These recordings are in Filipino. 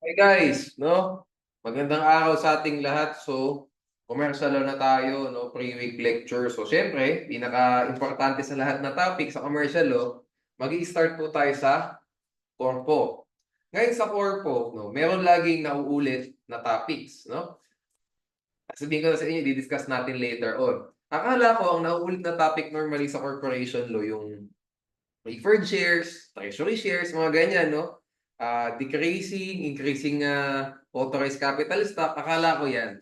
Hey guys, no? Magandang araw sa ating lahat. So, commercial law na tayo, no? Pre-week lecture. So, syempre, pinaka-importante sa lahat na topic sa commercial law, magi-start po tayo sa corpo. Ngayon sa corpo, no, meron laging nauulit na topics, no? Sabihin ko na sa inyo, di-discuss natin later on. Akala ko ang nauulit na topic normally sa corporation law yung preferred shares, treasury shares, mga ganyan, no? Decreasing, increasing authorized capital stock, akala ko yan.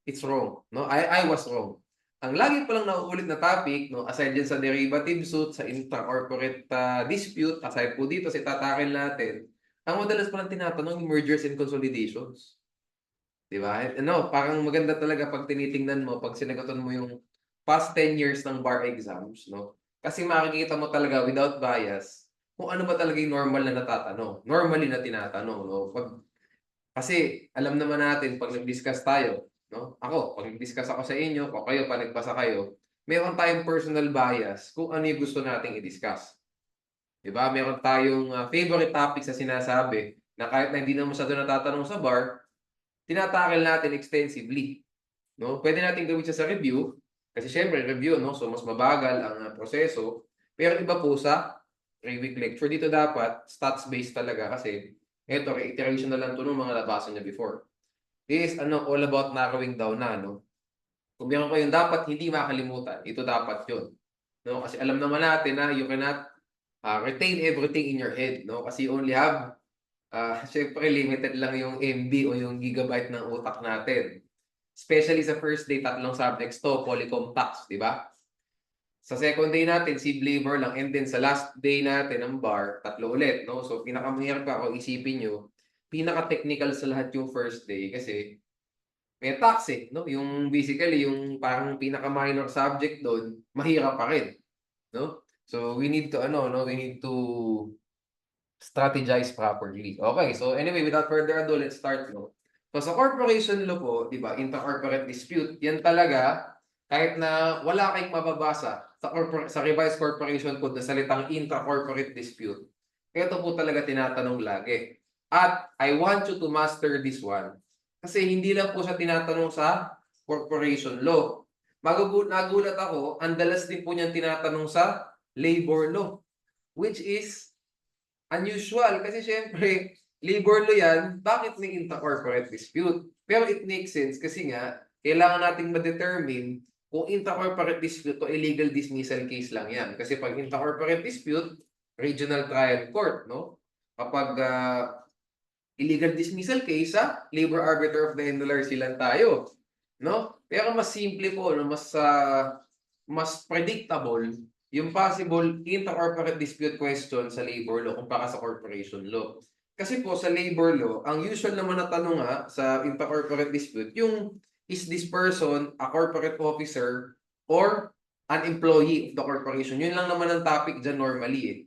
It's wrong, no? I was wrong. Ang lagi palang nauulit na topic, no, aside dyan sa derivative suit, sa intra-corporate dispute, aside po dito sa tatakil natin, ang madalas palang tinatanong yung mergers and consolidations. Di ba? Ano, parang maganda talaga pag tinitingnan mo, pag sinagutan mo yung past 10 years ng bar exams, no? Kasi makikita mo talaga without bias kung ano ba talaga yung normal na natatanong. Normally na tinatanong, no? Kasi alam naman natin pag nag-discuss tayo, no? Ako, pag nag-discuss ako sa inyo, o kayo, pag nagbasa kayo, meron tayong personal bias kung ano yung gusto nating i-discuss. Di ba? Meron tayong favorite topics na sinasabi na kahit na hindi na masyado natatanong sa bar, tinatakil natin extensively, no? Pwede natin gawin siya sa review, kasi siyempre review, no? So mas mabagal ang proseso. Pero iba po sa three-week lecture. Dito dapat stats-based talaga kasi eto, reiteration na lang 'to nung mga nabasa niyo before. This is all about narrowing down na, no? Kung meron kayong dapat hindi makalimutan, ito dapat 'yun, no? Kasi alam naman natin na you cannot retain everything in your head, no? Kasi you only have siyempre limited lang yung MB o yung gigabyte ng utak natin. Especially sa first day, tatlong subjects to, polycom tax, di ba? Sa second day natin, civil labor lang. And then sa last day natin ng bar, tatlo ulit, no? So pinakamahirap ka kung isipin nyo, pinaka-technical sa lahat yung first day kasi may tax no? Yung basically, yung parang pinaka-minor subject doon, mahirap pa rin, no? So we need to, no? We need to strategize properly. Okay, so anyway, without further ado, let's start, no? So sa corporation law po, di ba, inter-corporate dispute, yan talaga, kahit na wala kayong mababasa sa revised corporation code na salitang intra-corporate dispute, ito po talaga tinatanong lagi. At I want you to master this one. Kasi hindi lang po siya tinatanong sa corporation law. Nagulat ako, ang dalas din po niyan tinatanong sa labor law, which is unusual kasi siyempre, labor law yan, bakit may intra-corporate dispute? Pero it makes sense kasi nga, kailangan nating ma-determine kung intra-corporate dispute o illegal dismissal case lang yan. Kasi pag intra-corporate dispute, regional trial court, no? Kapag illegal dismissal case, labor arbiter of the NLRC lang tayo, no? Pero mas simple po, no? Mas predictable yung possible inter-corporate dispute question sa labor law kumpara sa corporation law. Kasi po sa labor law, ang usual naman na tanong sa inter-corporate dispute, yung is this person a corporate officer or an employee of the corporation? Yun lang naman ang topic dyan normally eh.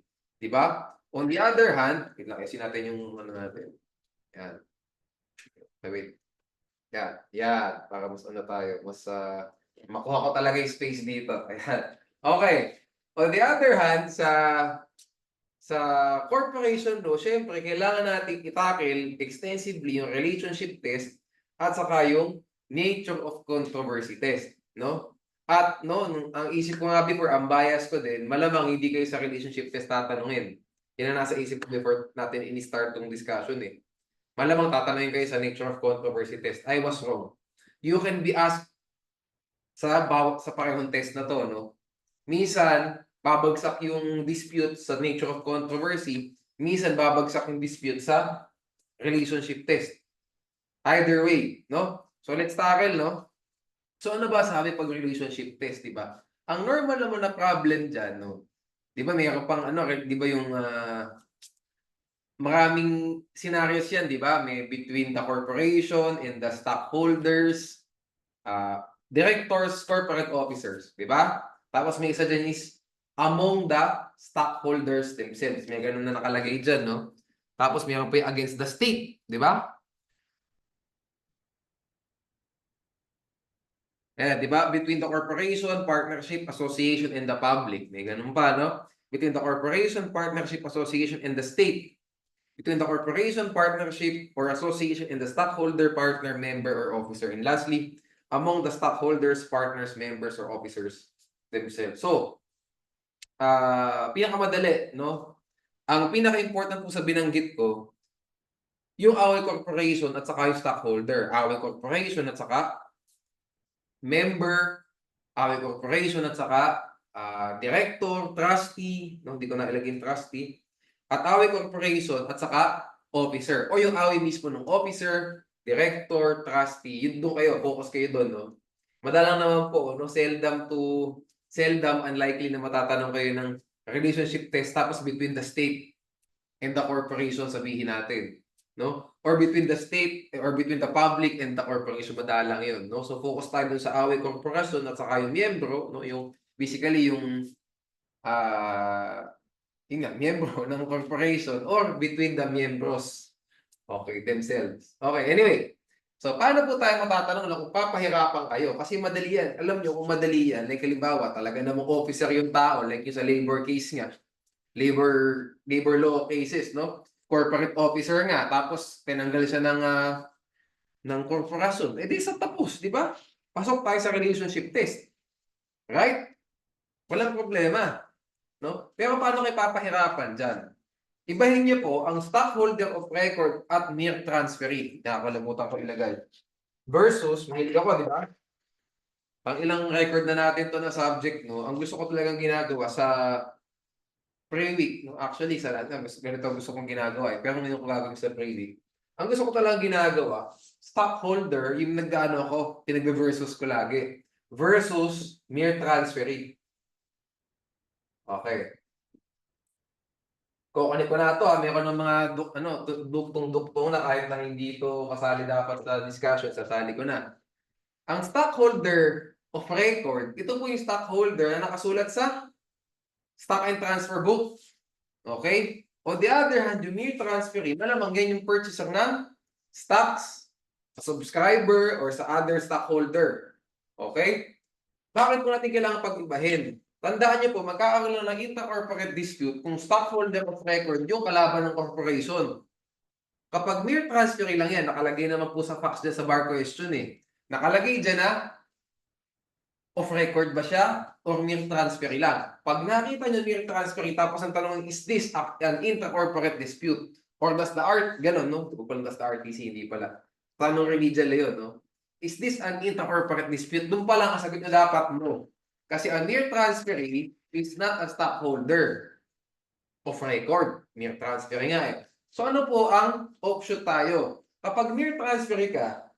Di ba? On the other hand, wait lang, kasi natin yung natin. Yan. Wait. Yan. Yan. Para mas tayo. Mas makuha ko talaga yung space dito. Ayan. Okay. On the other hand, sa corporation law, syempre, kailangan natin i-tackle extensively yung relationship test at saka yung nature of controversy test, no? At no, ang isip ko nga before, ang bias ko din, malamang hindi kayo sa relationship test tatanungin. Yan ang nasa isip ko before natin in-start tong discussion eh. Malamang tatanungin kayo sa nature of controversy test. I was wrong. You can be asked sa parehong test na to, no? Minsan, babagsak yung dispute sa nature of controversy. Minsan, babagsak yung dispute sa relationship test. Either way, no? So, let's tackle, no? So, ano ba sabi pag relationship test, di ba? Ang normal naman na problem dyan, no? Di ba, mayroon pang, di ba yung maraming scenarios yan, di ba? May between the corporation and the stockholders, directors, corporate officers, di ba? Tapos may isa dyan is among the stockholders themselves. May ganun na nakalagay dyan, no? Tapos mayroon pa yung against the state, di ba? Di ba? Between the corporation, partnership, association, and the public. May ganun pa, no? Between the corporation, partnership, association, and the state. between the corporation, partnership, or association and the stockholder, partner, member, or officer. And lastly, among the stockholders, partners, members, or officers themselves. So, pinakamadali, no? Ang pinaka-important po sa binanggit ko, yung Away Corporation at saka yung stockholder. Away Corporation at saka member, Away Corporation at saka director, trustee, no? Hindi ko na ilagay yung trustee. At Away Corporation at saka officer. O yung away mismo ng officer, director, trustee. Yun doon kayo, focus kayo doon, no? Madalang naman po, no? Seldom, unlikely na matatanong kayo ng relationship test tapos between the state and the corporation sabihin natin, no? Or between the state or between the public and the corporation, madalang 'yun, no? So focus tayo dun sa away corporation at saka yung miyembro, no? Yung basically yung yun nga, miyembro ng corporation or between the members. Okay, themselves. Okay, anyway. So, paano po tayo matatanong na kung papahirapan kayo? Kasi madali yan. Alam nyo kung madali yan. Like, halimbawa, talaga namang officer yung tao. Like yung sa labor case nga. Labor law cases, no? Corporate officer nga. Tapos, tinanggal siya ng corporation. Eh, di sa tapos, di ba? Pasok tayo sa relationship test. Right? Walang problema. No? Pero paano kayo papahirapan dyan? Ibahin niyo po ang stockholder of record at mere transferee. Nakakalimutan ko ilagay. Versus, mahilig ako, di ba? Pang ilang record na natin to na subject, no? Ang gusto ko talagang ginagawa sa pre-week, no? Actually, sa lahat, ganito gusto kong ginagawa eh. Pero ngayon ko gagawin sa pre-week. Ang gusto ko talagang ginagawa, stockholder, yung nag-ano ako, pinag-versus ko lagi. Versus mere transferee. Okay. Kukunin ko na ito, meron ng mga duktong-duktong na kahit na hindi ito kasali dapat sa discussion, sasali ko na. Ang stockholder of record, ito po yung stockholder na nakasulat sa stock and transfer book. Okay? On the other hand, yung mere transferee, malamang yan yung purchaser ng stocks sa subscriber or sa other stockholder. Okay? Bakit po natin kailangan pag-ibahin? Tandaan niyo po, magkakaroon ng inter-corporate dispute kung stockholder of record yung kalaban ng corporation. Kapag mere transferee lang yan, nakalagay naman po sa facts dyan sa bar question eh. Nakalagay dyan na of record ba siya or mere transferee lang. Pag nakita nyo mere transferee tapos ang tanong is this an inter-corporate dispute? Or does the ganun, no? Does the RTC, hindi pala. Tanong remedial yun, no? Is this an inter-corporate dispute? Doon pa lang ang sagot na dapat no. Kasi a mere transferee is not a stockholder of record. Mere transferee nga eh. So ano po ang option tayo? Kapag mere transferee ka,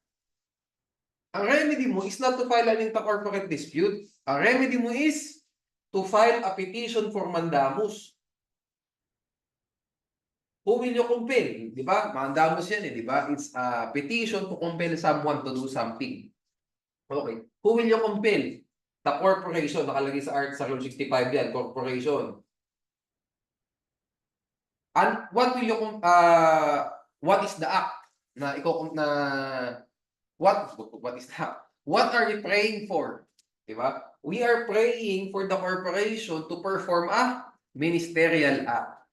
ang remedy mo is not to file an inter-corporate dispute. Ang remedy mo is to file a petition for mandamus. Who will you compel? Di ba? Mandamus yan eh, di ba? It's a petition to compel someone to do something. Okay. Who will you compel? The corporation, nakalagay sa Rule 65 yan, corporation. And what will you what is the act na what is the act? What are we praying for? Diba? We are praying for the corporation to perform a ministerial act.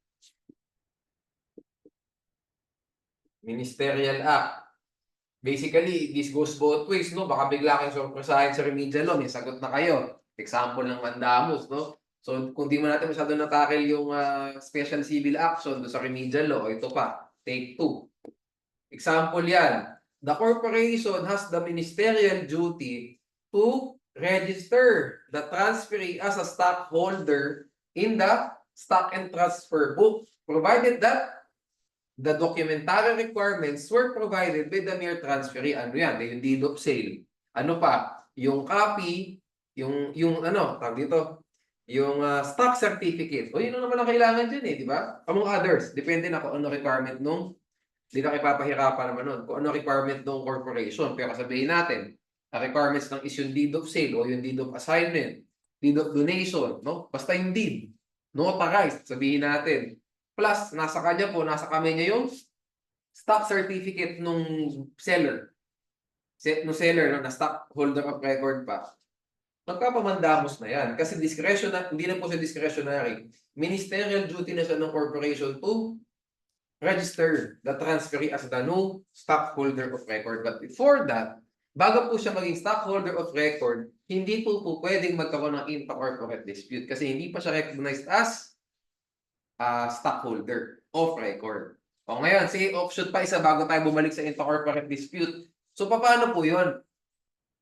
Ministerial act. Basically, this goes both ways, no? Baka bigla kayong surpresahin sa remedial law, may sagot na kayo. Example ng mandamus, no? So, kung di mo natin masyado natakil yung special civil action do sa remedial law, ito pa, take 2. Example yan. The corporation has the ministerial duty to register the transferee as a stockholder in the stock and transfer book, provided that the documentary requirements were provided by the mere transferee. Ano yan? Yung deed of sale. Ano pa? Yung copy, yung tawag dito, yung stock certificate. O yun naman ang kailangan dyan eh, di ba? Among others, depende na kung ano requirement nung, hindi na kapapahirapan naman nun, kung ano requirement ng corporation. Pero sabihin natin, ang requirements ng is yung deed of sale o yung deed of assignment, deed of donation, no? Basta yung deed, notarized, sabihin natin. Plus, nasa kanya po, nasa kamay niya yung stock certificate nung seller. Nung seller na stockholder of record pa. Magpapamandamos na yan. Kasi discretionary, hindi na po siya discretionary. Ministerial duty na siya ng corporation to register the transferee as the new stockholder of record. But before that, bago po siya maging stockholder of record, hindi po pwedeng magkaroon ng inter-corporate dispute kasi hindi pa siya recognized as stockholder of record. O ngayon, sige, offshoot pa isa bago tayo bumalik sa inter-corporate dispute. So, paano po yun?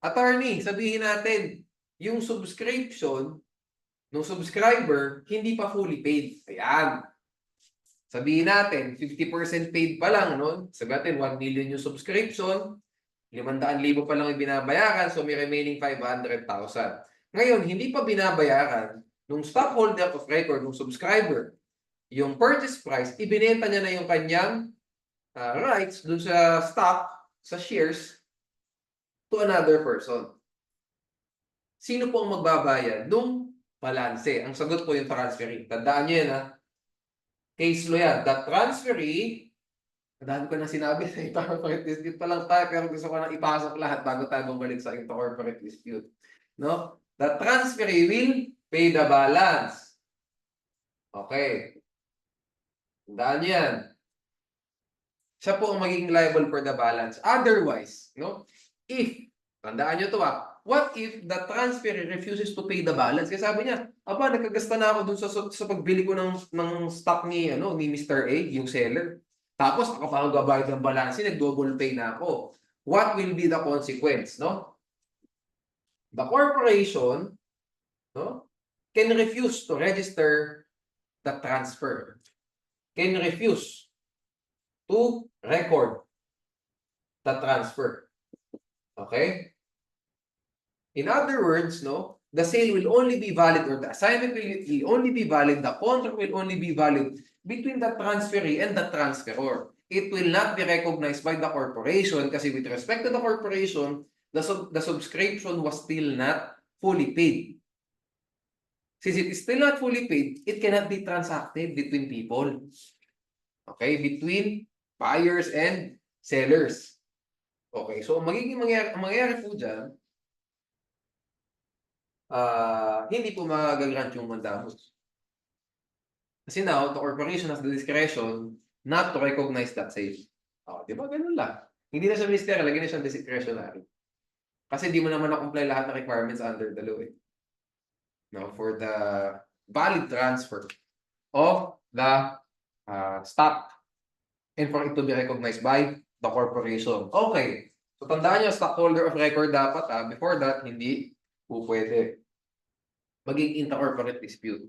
Attorney, sabihin natin, yung subscription ng subscriber, hindi pa fully paid. Ayan. Sabihin natin, 50% paid pa lang, no? Sabihin natin, 1 million yung subscription, 500,000 pa lang yung binabayaran, so may remaining 500,000. Ngayon, hindi pa binabayaran nung stockholder of record, nung subscriber, yung purchase price, ibinenta niya na yung kanyang rights dun sa stock, sa shares, to another person. Sino po ang magbabayad nung balanse? Ang sagot po yung transferee. Tandaan niyo yan, ha? Case law yan. The transferee, dahil ko na sinabi sa inter-corporate dispute pa lang tayo, pero gusto ko na ipasok lahat bago tayo bumalik sa inter-corporate dispute. No? The transferee will pay the balance. Okay. Tandaan niyo yan. Siya po ang magiging liable for the balance. Otherwise, no? If, tandaan nyo to what if the transferee refuses to pay the balance? Kasi sabi niya, aba, nagkagasta na ako dun sa pagbili ko ng stock ni Mr. A, yung seller. Tapos, ako pa magbabayad ng balance, nag-double pay na ako. What will be the consequence, no? The corporation, no, can refuse to register the transfer. Can refuse to record the transfer. Okay? In other words, no, the sale will only be valid or the assignment will only be valid, the contract will only be valid between the transferee and the transferor. It will not be recognized by the corporation kasi with respect to the corporation, the subscription was still not fully paid. Since it is still not fully paid, it cannot be transacted between people. Okay? Between buyers and sellers. Okay, so mangyayari po dyan, hindi po magagrant yung mandamus. Kasi now, the corporation has the discretion not to recognize that sale. Di ba? Ganun lang. Hindi na siya ministerial, lagi na siyang discretionary. Kasi di mo naman na-comply lahat ng requirements under the law. No, for the valid transfer of the stock and for it to be recognized by the corporation. Okay. So, tandaan nyo, stockholder of record dapat, before that, hindi po pwede maging inter-corporate dispute.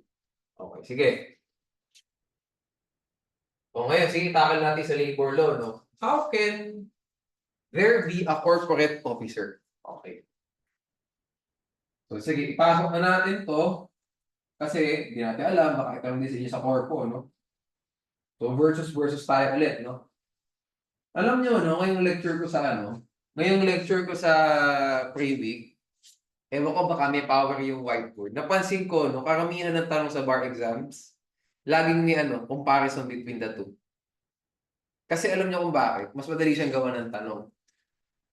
Okay, sige. O ngayon, sige, tackle natin sa labor law, no? How can there be a corporate officer? Okay. So, sige, ipasok na natin to kasi hindi natin alam, baka ito ang decision sa corpo, no? So, versus tayo ulit, no? Alam nyo, no, ngayong lecture ko sa pre-week, ewan ko baka may power yung whiteboard. Napansin ko, no, karamihan ng tanong sa bar exams, laging may comparison between the two. Kasi alam nyo kung bakit, mas madali siyang gawa ng tanong.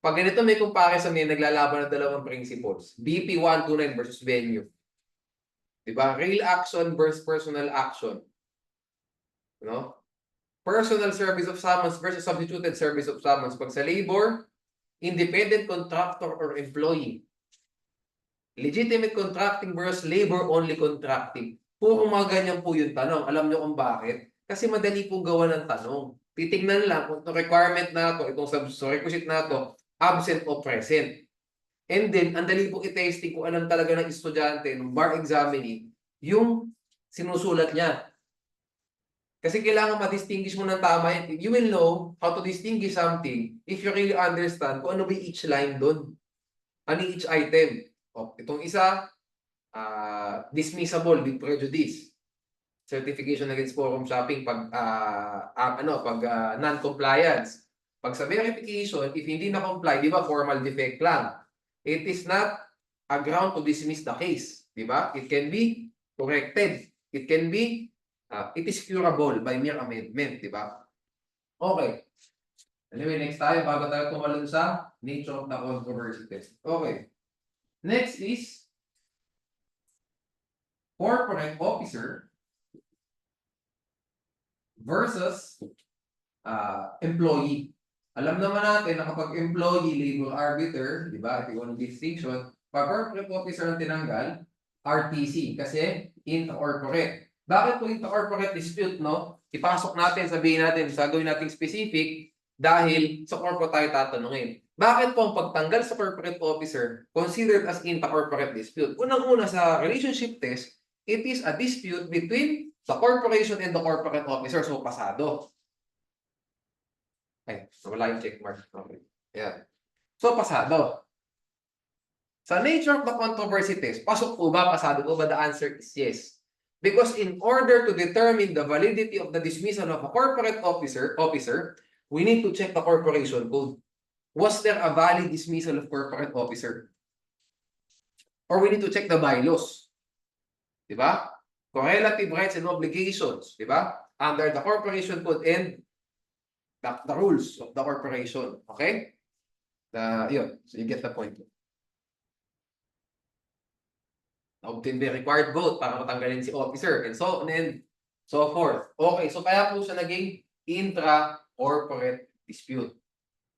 Pag ganito may comparison, may naglalaban ng dalawang principles. BP 129 versus venue. Diba? Real action versus personal action. No? Personal service of summons versus substituted service of summons. Pag sa labor, independent contractor or employee. Legitimate contracting versus labor-only contracting. Puro mga ganyan po yung tanong. Alam nyo kung bakit? Kasi madali pong gawa ng tanong. Titignan lang kung itong requirement na ito, itong requisite na ito, absent o present. And then, ang dali pong i-testing kung anong talaga ng estudyante, ng bar examinee, yung sinusulat niya. Kasi kailangan ma-distinguish mo ng tama yan. You will know how to distinguish something if you really understand kung ano ba each line doon. Ano each item. Itong isa, dismissible with prejudice. Certification against forum shopping pag non-compliance. Pag sa verification, if hindi na-comply, di ba, formal defect lang. It is not a ground to dismiss the case. Di ba? It can be corrected. It can be it is curable by mere amendment, di ba? Okay. Anyway, next tayo bago tayo tumalun sa nature of the controversy test. Okay. Next is corporate officer versus employee. Alam naman natin na kapag employee, labor arbiter, di ba? Ito yung distinction. Pag corporate officer ang tinanggal, RTC kasi intra-corporate. Bakit po intra-corporate dispute, no? Ipasok natin, sabihin natin, gagawin natin specific dahil sa corporate tayo tatanungin. Bakit po ang pagtanggal sa corporate officer considered as intra-corporate dispute? Unang-una sa relationship test, it is a dispute between the corporation and the corporate officer. So, pasado. Ay, wala yung check mark. Okay. Yeah. So, pasado. Sa nature of the controversy test, pasok po ba, pasado po ba? The answer is yes. Because in order to determine the validity of the dismissal of a corporate officer, we need to check the corporation code. Was there a valid dismissal of corporate officer? Or we need to check the bylaws. Diba? Correlative rights and obligations. Diba? Under the corporation code and the rules of the corporation. Okay? Yun. So you get the point. Obtain the required vote para matanggalin si officer and so on and so forth. Okay, so kaya po siya naging intra-corporate dispute.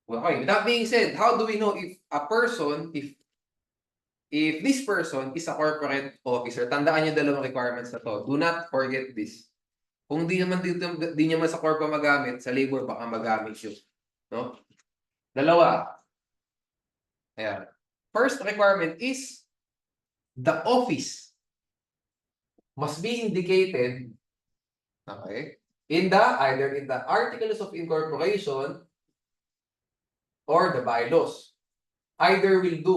Okay, with that being said, how do we know if a person, if this person is a corporate officer? Tandaan niyo dalawang requirements na to. Do not forget this. Kung di naman sa corpo magamit, sa labor baka magamit yun. No? Dalawa. Ayan. First requirement is the office must be indicated, okay, either in the articles of incorporation or the bylaws. Either will do.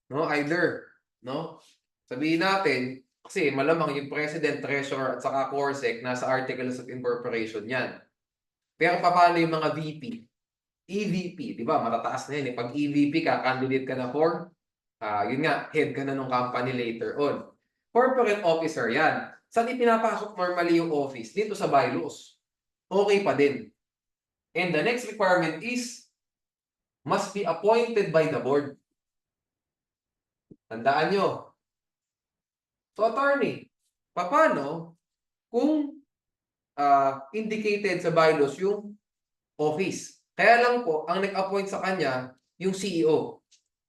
No, either, no? Sabihin natin, kasi malamang yung president, treasurer, at saka CORSEC nasa articles of incorporation yan. Pero paano yung mga VP? EVP, di ba? Matataas na yan. Pag EVP ka, candidate ka na for, yun nga, head ka na ng company later on. Corporate officer yan. Saan ipinapasok normally yung office? Dito sa bylaws. Okay pa din. And the next requirement is, must be appointed by the board. Tandaan nyo. So, attorney, paano kung indicated sa bylaws yung office? Kaya lang po, ang nag-appoint sa kanya, yung CEO.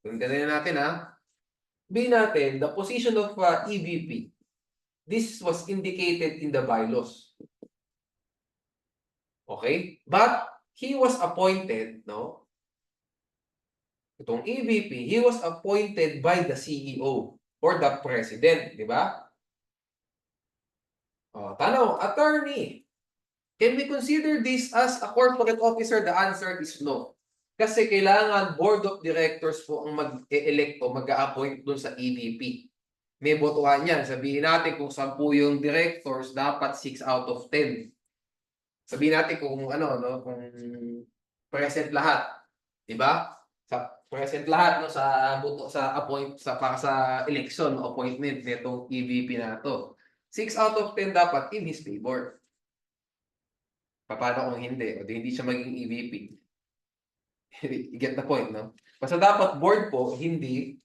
Ganyan natin Sabihin natin, the position of EVP. This was indicated in the bylaws. Okay? But, he was appointed, no? Itong EVP, he was appointed by the CEO or the president, di ba? Tanong, attorney, can we consider this as a corporate officer? The answer is no. Kasi kailangan board of directors po ang mag-elect o mag-a-appoint dun sa EVP. May botohan yan. Sabihin natin kung 10 yung directors, dapat 6 out of 10. Sabihin natin kung kung present lahat. Diba? Present lahat sa para sa election o appointment nitong EVP na to. 6 out of 10 dapat in his favor. Paano kung hindi? O hindi siya maging EVP? You get the point, no? Basta dapat board po, hindi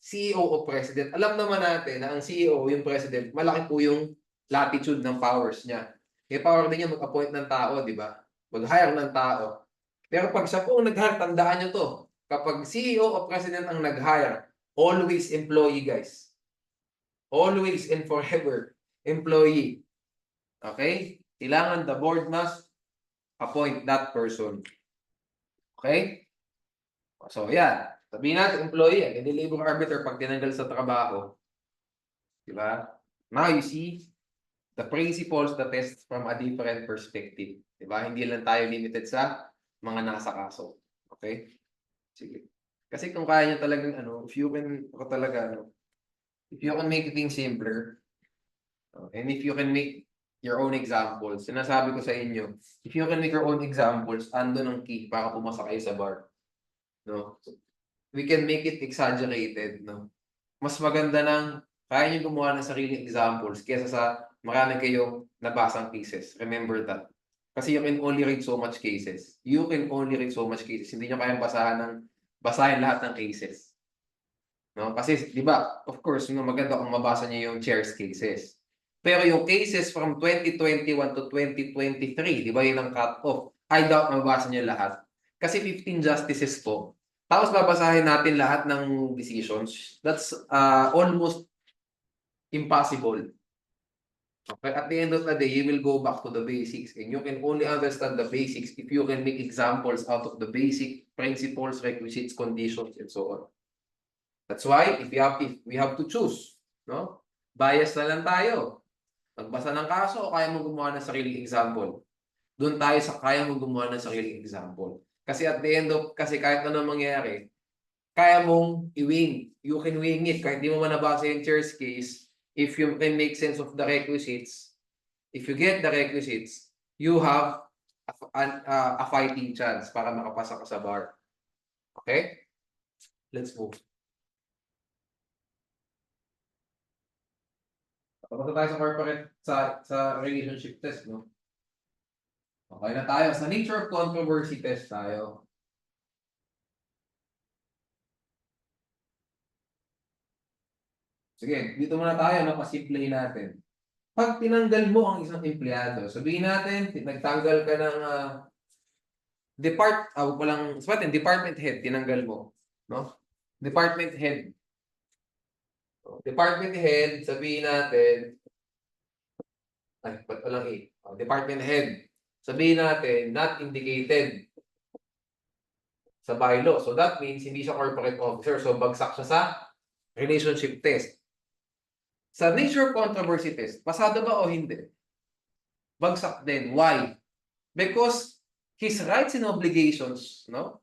CEO o president. Alam naman natin na ang CEO, yung president, malaki po yung latitude ng powers niya. May power din niya mag-appoint ng tao, di ba? Mag-hire ng tao. Pero pag siya po nag-hire, tandaan niyo to. Kapag CEO o president ang nag-hire, always employee, guys. Always and forever employee. Okay? Kailangan the board must appoint that person. Okay? So, yan. Sabihin natin, employee, hindi labor arbiter pag tinanggal sa trabaho. Diba? Now, you see, the principles, the test from a different perspective. Diba? Hindi lang tayo limited sa mga nasa kaso. Okay? Sige. Kasi kung kaya nyo talagang, if you can make things simpler, and if you can make your own examples, sinasabi ko sa inyo, if you can make your own examples, ando ng key para pumasa kayo sa bar. No? We can make it exaggerated. No? Mas maganda ng kaya nyo gumawa ng sariling examples kaysa sa marami kayong nabasang cases. Remember that. Kasi you can only read so much cases. You can only read so much cases. Hindi nyo kayang basahin lahat ng cases. No? Kasi, di ba, of course, maganda kung mabasa nyo yung chair's cases. Pero yung cases from 2021 to 2023, di ba yun ang cut-off? I doubt mabasa niyo lahat. Kasi 15 justices po. Tapos babasahin natin lahat ng decisions. That's almost impossible. Okay? At the end of the day, you will go back to the basics. And you can only understand the basics if you can make examples out of the basic principles, requisites, conditions, and so on. That's why if we have to choose, no? Bias na lang tayo. Magbasa ng kaso o kaya mo gumawa ng sariling example? Doon tayo sa kaya mo gumawa ng sariling example. Kasi at the end of, kasi kahit ano mangyayari, kaya mong i-wing. You can wing it. Kahit di mo man nabasa yung chair's case, if you can make sense of the requisites, if you get the requisites, you have a fighting chance para makapasa ka sa bar. Okay? Let's move. Tapos tayo sa corporate, sa relationship test, no? Okay na tayo. Sa nature of controversy test tayo. Sige, dito muna tayo, no? Pasimplay natin. Pag tinanggal mo ang isang empleyado, sabihin natin, nagtanggal ka ng department head, tinanggal mo. No? Department head. Department head, sabihin natin, ba't walang department head. Sabihin natin, not indicated sa bylaw. So that means, hindi siya corporate officer. So bagsak siya sa relationship test. Sa nature controversy test, pasado ba o hindi? Bagsak din. Why? Because his rights and obligations, no,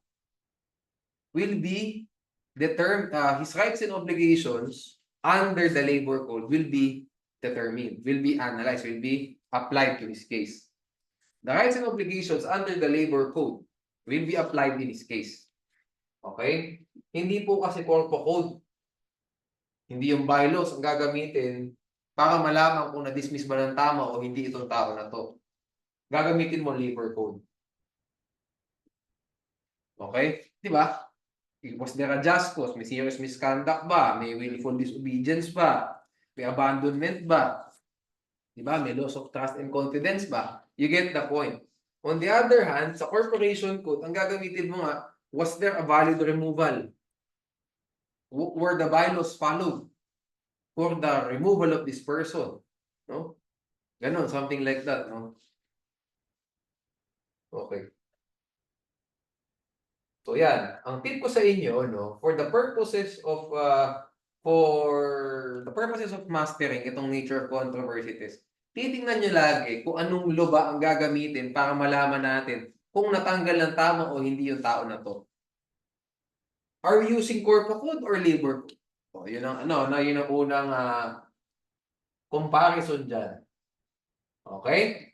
will be his rights and obligations under the labor code will be determined, will be analyzed, will be applied to his case. The rights and obligations under the labor code will be applied in his case. Okay? Hindi po kasi corpo code. Hindi yung bylaws ang gagamitin para malaman kung na-dismiss ba ng tama o hindi itong tao na to. Gagamitin mo labor code. Okay? Di ba? Was there a just cause? May serious misconduct ba? May willful disobedience ba? May abandonment ba? Di ba? May loss of trust and confidence ba? You get the point. On the other hand, sa corporation code, ang gagamitin mo nga, was there a valid removal? Were the bylaws followed for the removal of this person? No? Ganon, something like that, no? Okay. So yan, ang tip ko sa inyo, no, for the purposes of mastering itong nature of controversy test, titingnan nyo lagi kung anong luba ang gagamitin para malaman natin kung natanggal ng tama o hindi yung tao na to. Are we using corpo code or labor code? O, yun ang yun ang unang comparison dyan. Okay?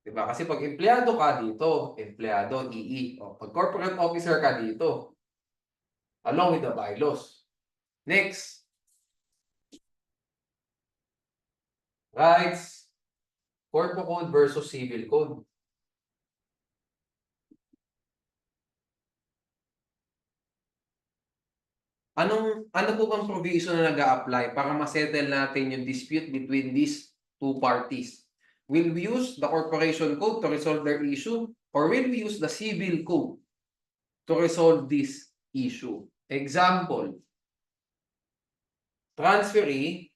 Diba? Kasi pag empleyado ka dito, empleyado, EE. O, pag corporate officer ka dito, along with the bylaws. Next. Rights, corpo code versus civil code. Ano po bang provision na nag-a-apply para ma-settle natin yung dispute between these two parties? Will we use the corporation code to resolve their issue or will we use the civil code to resolve this issue? Example, transferee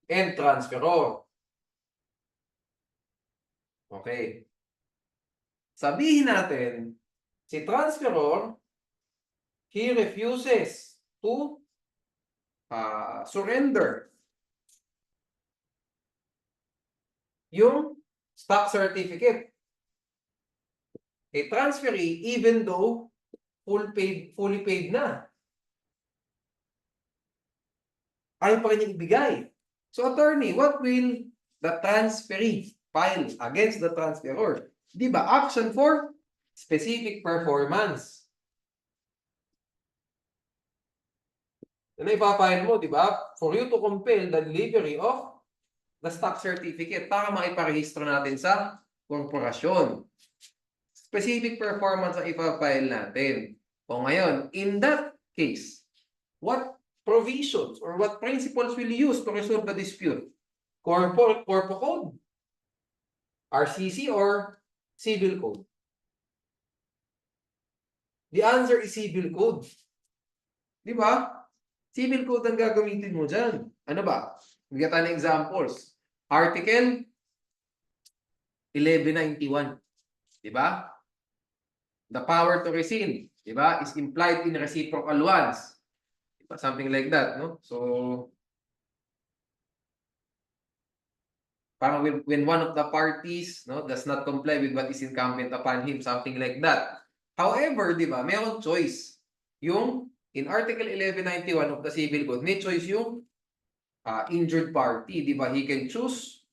and transferor. Okay. Sabihin natin, si transferor, he refuses to surrender yung stock certificate. A transferee, even though fully paid na, ayaw pa rin ibigay. So attorney, what will the transferee file against the transferor? Di ba? Action for specific performance. Ano ipapile mo, di ba? For you to compel the delivery of the stock certificate para maiparehistro natin sa korporasyon. Specific performance ang ipapile natin. O ngayon, in that case, what provisions or what principles will you use to resolve the dispute? Corpo code, RCC, or civil code? The answer is civil code. Di ba? Civil code ang gagamitin mo dyan. Ano ba? Bigyan tayo ng examples. Article 1191. Di ba? The power to rescind, di ba, is implied in reciprocal ones. Diba? Something like that, no? So, parang when one of the parties, no, does not comply with what is incumbent upon him, something like that. However, di ba, mayroong choice. Yung in Article 1191 of the Civil Code, may choice yung injured party, di ba? He can choose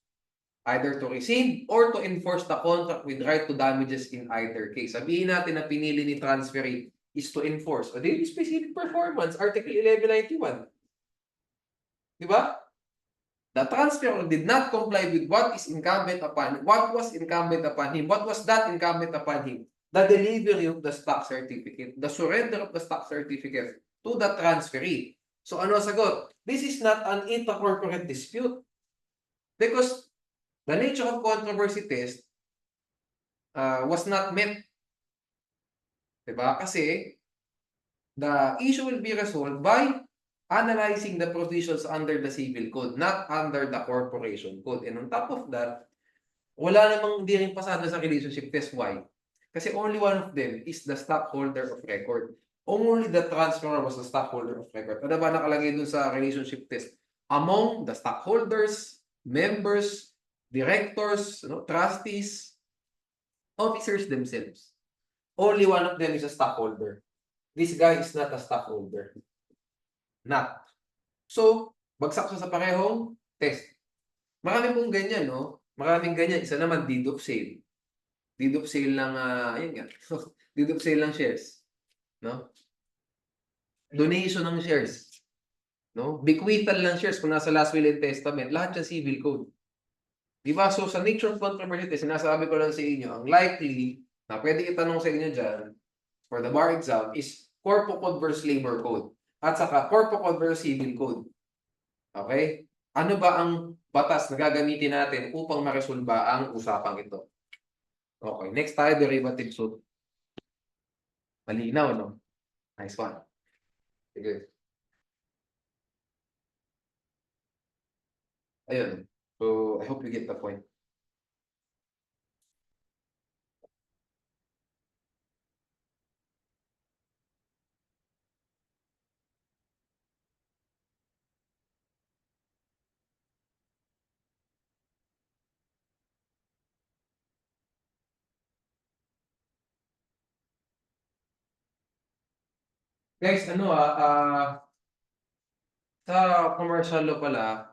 either to rescind or to enforce the contract with right to damages in either case. Sabihin natin na pinili ni transferee is to enforce a daily specific performance, Article 1191. Di ba? The transferor did not comply with what is incumbent upon him. What was incumbent upon him? What was that incumbent upon him? The delivery of the stock certificate, the surrender of the stock certificate to the transferee. So ano sagot? This is not an intracorporate dispute because the nature of controversy test was not met. Diba? Kasi the issue will be resolved by analyzing the provisions under the civil code, not under the corporation code. And on top of that, wala namang hindi rin pasado sa relationship test. Why? Kasi only one of them is the stockholder of record. Only the transferor was the stockholder of record. Ano ba nakalagay dun sa relationship test? Among the stockholders, members, directors, trustees, officers themselves. Only one of them is a stockholder. This guy is not a stockholder. Not. So, bagsak siya sa parehong test. Marami pong ganyan, no? Maraming ganyan. Isa naman, deed of sale. Deed of sale ng, ayun nga. Deed of sale ng shares. No? Donation ng shares. No? Bequeathal ng shares kung nasa last will and testament. Lahat siya civil code. Diba? So, sa nature of controversy test, sinasabi ko lang sa inyo, ang likely na pwede itanong sa inyo dyan for the bar exam is Corpo Code versus Labor Code. At saka Corpo Code versus Civil Code. Okay? Ano ba ang batas na gagamitin natin upang maresolba ang usapang ito? Okay, next tayo, derivative suit. Malinaw, no? Nice one. Sige. Ayun. So, I hope you get the point. Guys, sa commercial law pala,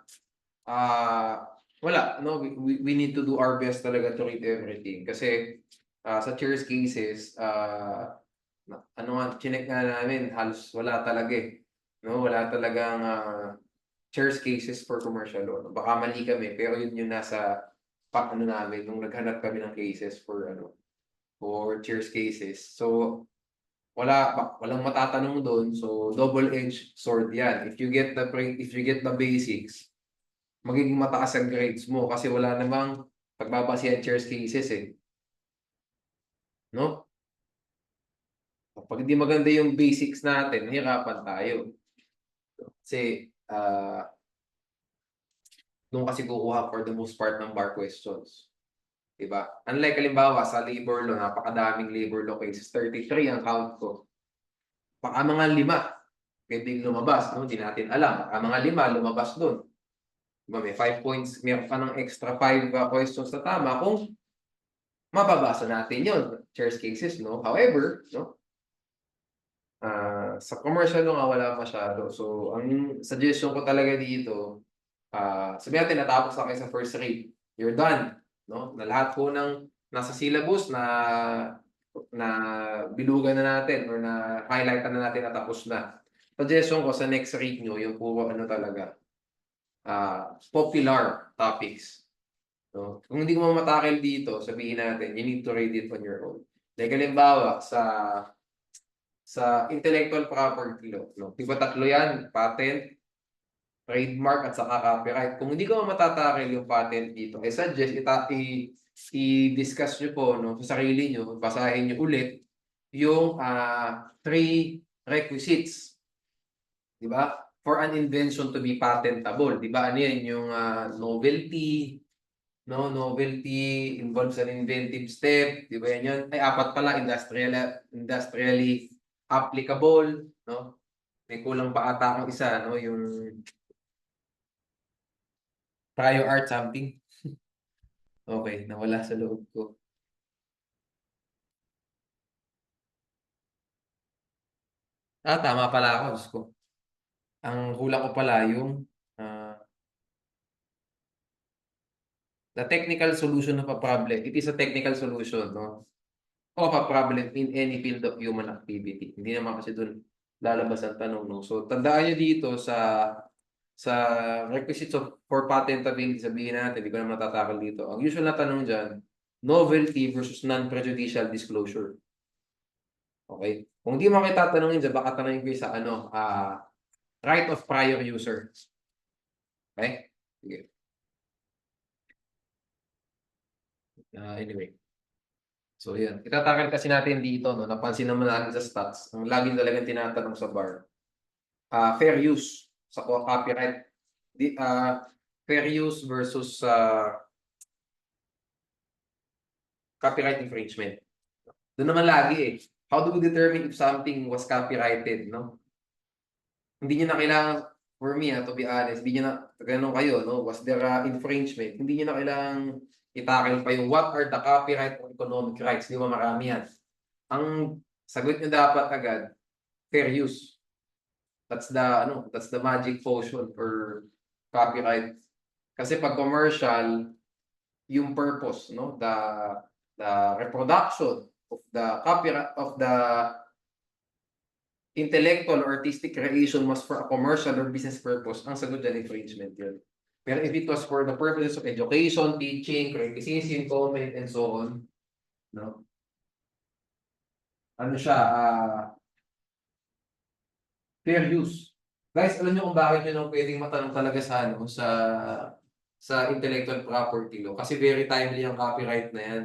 wala, no? We need to do our best talaga to read everything. Kasi sa cheers cases, chinek nga namin, halos wala talaga eh. No? Wala talagang cheers cases for commercial law. Baka mali kami, pero yun yung nasa namin, nung naghanap kami ng cases for cheers cases. So, walang matatanong doon. So, double-edged sword yan. If you get the basics, magiging mataas ang grades mo kasi wala namang pagbabasihan cheers cases eh. No? Pag hindi maganda yung basics natin, hirapan tayo. Kasi, doon kasi kukuha for the most part ng bar questions. Diba? Unlike halimbawa sa labor law, napakadaming labor law cases, 33 ang count ko. Baka mga 5 pwedeng lumabas, no? Hindi natin alam. Baka mga 5 lumabas doon. Diba? May 5 points, meron pa ng extra 5 questions na tama kung mababasa natin yun. Cheers cases, no? However, no? Sa commercial law nga wala masyado. So, ang suggestion ko talaga dito, sabihin natin natapos na kayo sa first read, you're done. No? Na lahat po ng nasa syllabus na bilugan na natin or na highlightan na natin na tapos na. Suggestion ko sa next read nyo, yung puro talaga, popular topics. No? Kung hindi mo matakil dito, sabihin natin, you need to read it on your own. Like halimbawa, sa sa intellectual property law, no? Di ba tatlo yan? Patent, trademark, at saka copyright. Kung hindi ko matatakil yung patent dito, I suggest i-discuss nyo po, no, sa sarili nyo, basahin nyo ulit yung 3 requisites, di ba? For an invention to be patentable, di ba? Ano yan? Yung novelty, no? Novelty involves an inventive step, di ba yan yun? Ay, 4 pala, industrially applicable, no? May kulang pa ata akong isa, no? Yung prior art something. Okay, nawala sa loob ko. Tama pala ako, Diyos ko. Ang kulang ko pala yung the technical solution of a problem. It is a technical solution, no? Of a problem in any field of human activity. Hindi naman kasi doon lalabas ang tanong, no? So, tandaan nyo dito sa requisites for patentability, sabihin natin, hindi ko na matatakal dito. Ang usual na tanong dyan, novelty versus non-prejudicial disclosure. Okay? Kung di mo kita tanongin dyan, baka tanongin ko sa right of prior user. Okay? Sige. Anyway. So, yan. Itatakal kasi natin dito, no? Napansin naman natin sa stats, ang laging talagang tinatanong sa bar, fair use sa copyright. Fair use versus copyright infringement. Doon naman lagi eh. How do we determine if something was copyrighted, no? Hindi niyo na kailangan, for me, to be honest, hindi niyo na, ganun kayo, no? Was there infringement? Hindi niyo na kailangan itakil pa yung what are the copyright or economic rights. Di ba marami yan? Ang sagot niyo dapat agad, fair use. That's the magic potion for copyright. Kasi pag commercial, yung purpose, no? The reproduction of the copyright of the intellectual or artistic creation was for a commercial or business purpose, ang sagot dyan, infringement yun. Pero if it was for the purposes of education, teaching, criticism, comment, and so on, no? Ano siya, fair use. Guys, alam niyo kung bakit yun ang pwedeng matanong talaga sa intellectual property law? Kasi very timely ang copyright na yan.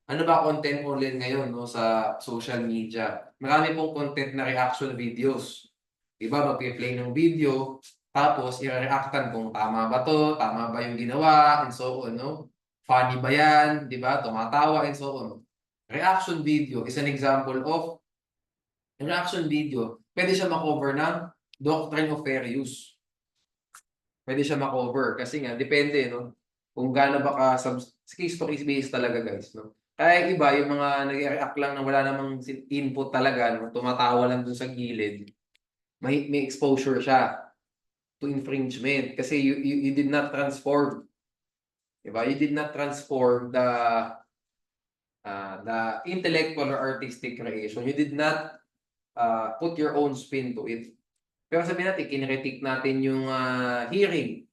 Ano ba content online ngayon, no, sa social media? Marami pong content na reaction videos. Diba, mag-play ng video, tapos i-reactan kung tama ba to, tama ba yung ginawa, and so on, no? Funny ba yan, di ba? Tumatawa, and so on. Reaction video is an example of reaction video. Pwede siya makover ng doctrine of fair use. Pwede siya makover kasi nga, depende, no? Kung gaano ba ka, case to case basis talaga, guys, no? Kaya iba, yung mga nag-react lang na wala namang input talaga, no? Tumatawa lang dun sa gilid, may exposure siya to infringement kasi you did not transform, diba? You did not transform the intellectual or artistic creation. You did not put your own spin to it. Pero sabihin natin, kinritik natin yung hearing,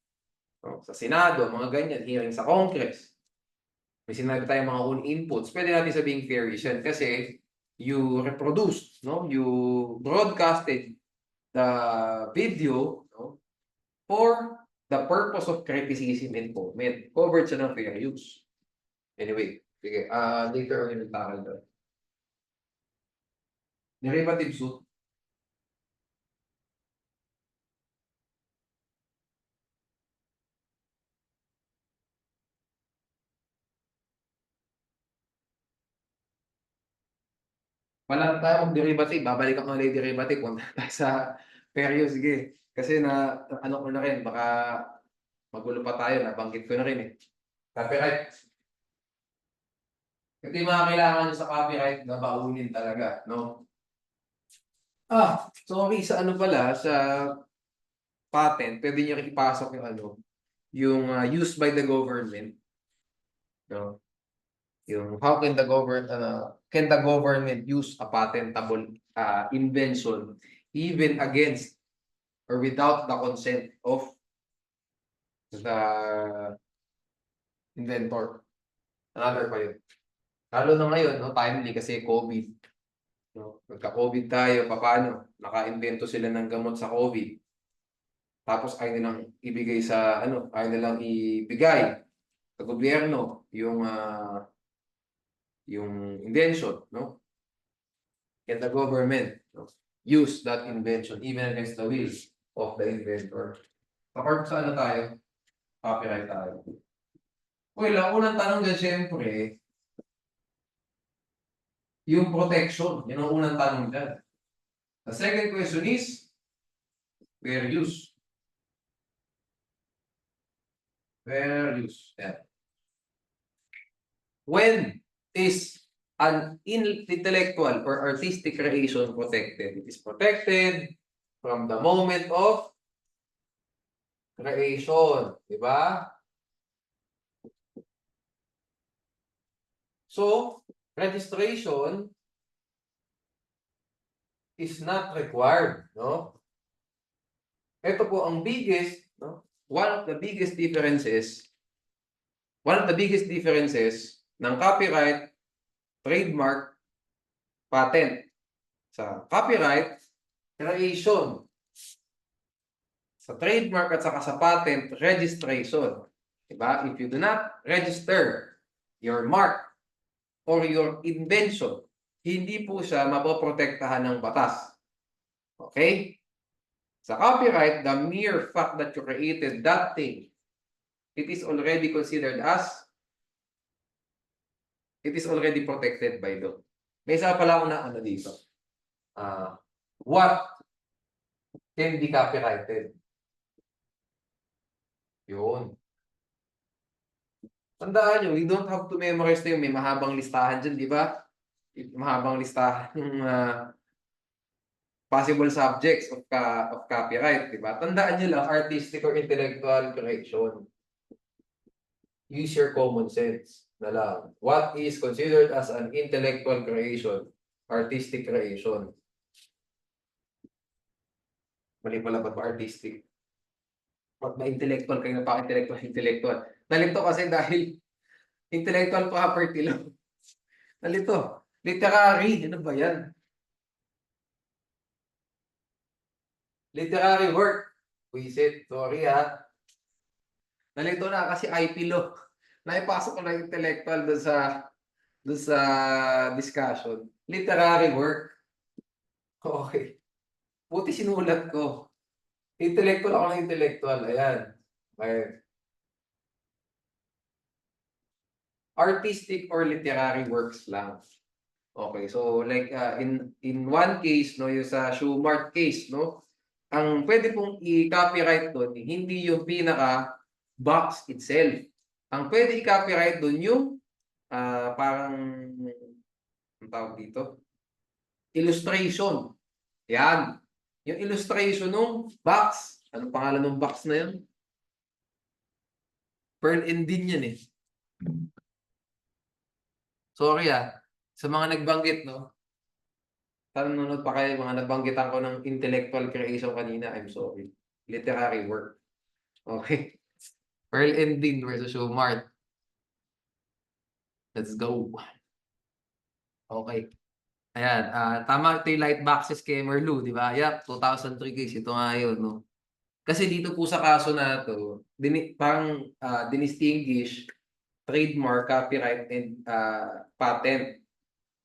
no? Sa Senado, mga ganyan, hearing sa Congress. May sinabi tayong mga own inputs. Pwede natin sabing fair use yan kasi you reproduced, no? You broadcasted the video, no, for the purpose of criticism and comment. Covered siya ng fair use. Anyway, sige. Later on yung takal doon. Derivative suit. Wala tayong derivative. Babalik ako ng derivative. Punta tayo sa fair use. Sige. Kasi ano ko na rin, baka magulo pa tayo. Nabanggit ko na rin eh. Copyright. Ito yung mga kailangan nyo sa copyright na baunin talaga, no? Sorry, sa ano pala, sa patent, pwede nyo rin ipasok yung used by the government, no? Yung how can the government use a patentable invention even against or without the consent of the inventor. Another pa yun. Lalo na ngayon, no, timely kasi COVID. No? Nagka-COVID tayo, paano? Naka-invento sila ng gamot sa COVID. Tapos ayaw nilang ibigay sa ayaw nilang ibigay sa gobyerno yung invention, no? And the government, no, use that invention even against the will of the inventor. Sa tayo? Copyright tayo. Well, ang unang tanong dyan, siyempre, yung protection. Yun ang unang tanong dyan. The second question is, fair use. Fair use. Yeah. When is an intellectual or artistic creation protected? It is protected from the moment of creation. Diba? So, registration is not required, no? Ito po ang biggest, no? One of the biggest differences ng copyright, trademark, patent. Sa copyright, creation. Sa trademark at saka sa patent, registration. Diba? If you do not register your mark or your invention, hindi po siya mapoprotektahan ng batas. Okay? Sa copyright, the mere fact that you created that thing, it is already protected by law. May isa pala akong na dito. What can be copyrighted? Yun. Tandaan nyo, we don't have to memorize na yung may mahabang listahan dyan, di ba? Mahabang listahan ng possible subjects of copyright, di ba? Tandaan nyo lang, artistic or intellectual creation. Use your common sense na lang. What is considered as an intellectual creation? Artistic creation. Mali pala ba artistic? Pag ma-intellectual kayo na pa-intellectual. Nalito kasi dahil intellectual property law. Nalito. Literary. Ano ba yan? Literary work. Wisit. Sorry ha. Nalito na kasi IP law. Naipasok ko na intellectual doon sa discussion. Literary work. Okay. Buti sinulat ko. Intellectual ako ng intellectual. Ayan. Okay. Artistic or literary works lang. Okay, so like in one case, no, yung sa Schumart case, no, ang pwede pong i-copyright doon, hindi yung pinaka box itself. Ang pwede i-copyright doon yung parang ang tawag dito, illustration. Yan. Yung illustration ng box. Anong pangalan ng box na yun? Pearl and Dean yan eh. Sorry sa mga nagbanggit, no? Sana nanonood pa kayo, mga nabanggitan ko ng intellectual creation kanina, I'm sorry. Literary work. Okay. Pearl and Dean versus Schumart. Let's go. Okay. Ayan, tama ito yung Lightboxes kay Merlu, di ba? Yep, 2003 case. Ito nga yun, no? Kasi dito po sa kaso na ito, parang dinistinguish trademark, copyright, and patent.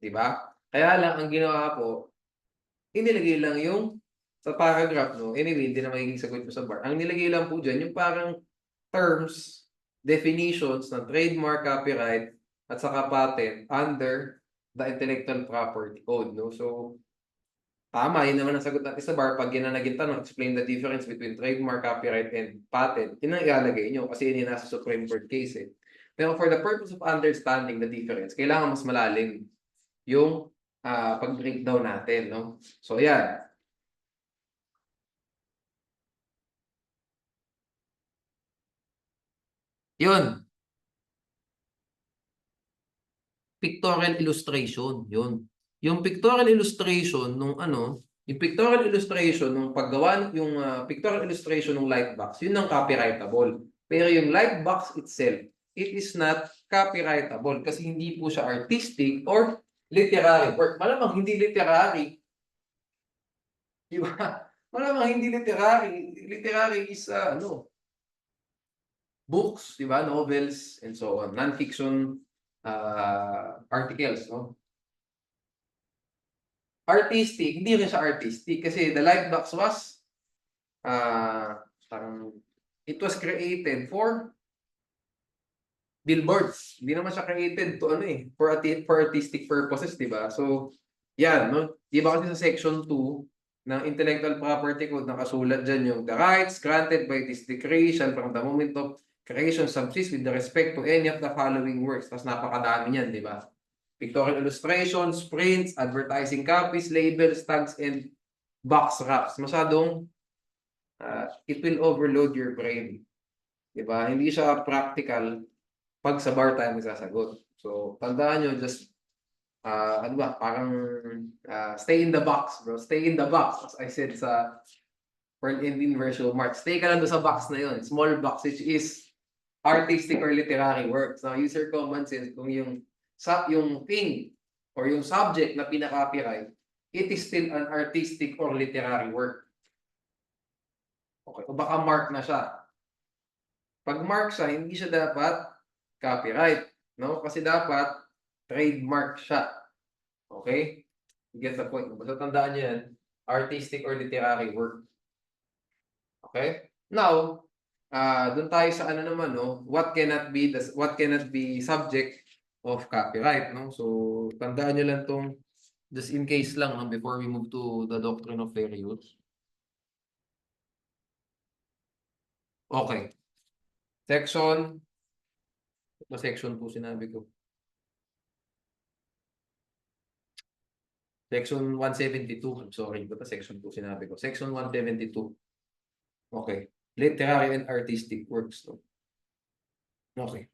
Di ba? Kaya lang, ang ginawa po, inilagay lang yung sa paragraph, no? Anyway, hindi na magiging sagot ko sa bar. Ang nilagay lang po dyan, yung parang terms, definitions ng trademark, copyright, at saka patent under the Intellectual Property Code, no? So, tama, yun naman ang sagot natin sa bar. Pag yun na naging tanong, explain the difference between trademark, copyright, and patent. Yun ang ilalagay nyo kasi yun yung nasa Supreme Court case eh. Pero for the purpose of understanding the difference, kailangan mas malalim yung pag-breakdown natin, no? So, yan. Yun. Pictorial illustration, yun. Yung pictorial illustration nung yung pictorial illustration nung paggawa yung pictorial illustration ng Lightbox, yun ang copyrightable. Pero yung Lightbox itself, it is not copyrightable kasi hindi po siya artistic or literary work. Malamang hindi literary. Di ba? Malamang hindi literary. Literary is, books, di ba? Novels, and so on. Non-fiction articles, no? Artistic, hindi rin siya artistic kasi the light box was, parang, it was created for billboards. Hindi naman siya created to for artistic purposes, di ba? So, yan, no? Di ba kasi sa section 2 ng Intellectual Property Code nakasulat dyan yung the rights granted by this decree shall from the moment of creation subsist with respect to any of the following works. Tapos napakadami niyan, di ba? Pictorial illustrations, prints, advertising copies, labels, tags, and box wraps. Masyadong, it will overload your brain. Di ba? Hindi siya practical pag sa bar tayo magsasagot. So, tandaan nyo, just, parang stay in the box, bro. Stay in the box. As I said sa Pearl Indian version of Mark, stay ka lang doon sa box na yun. Small box, which is artistic or literary works. Now, use your common sense kung yung thing or yung subject na pinaka-copyright, it is still an artistic or literary work. Okay. O baka mark na siya. Pag mark siya, hindi siya dapat copyright, no? Kasi dapat trademark siya. Okay? You get the point. Basta tandaan niyo yan, artistic or literary work. Okay? Now, doon tayo sa naman, no? What cannot be subject of copyright, no? So, tandaan niyo lang tong just in case lang, no, before we move to the doctrine of fair use. Okay. Section 2 sinabi ko. Section 172. I'm sorry. Basta section 2 sinabi ko. Section 172. Okay. Literary and artistic works. No? Okay.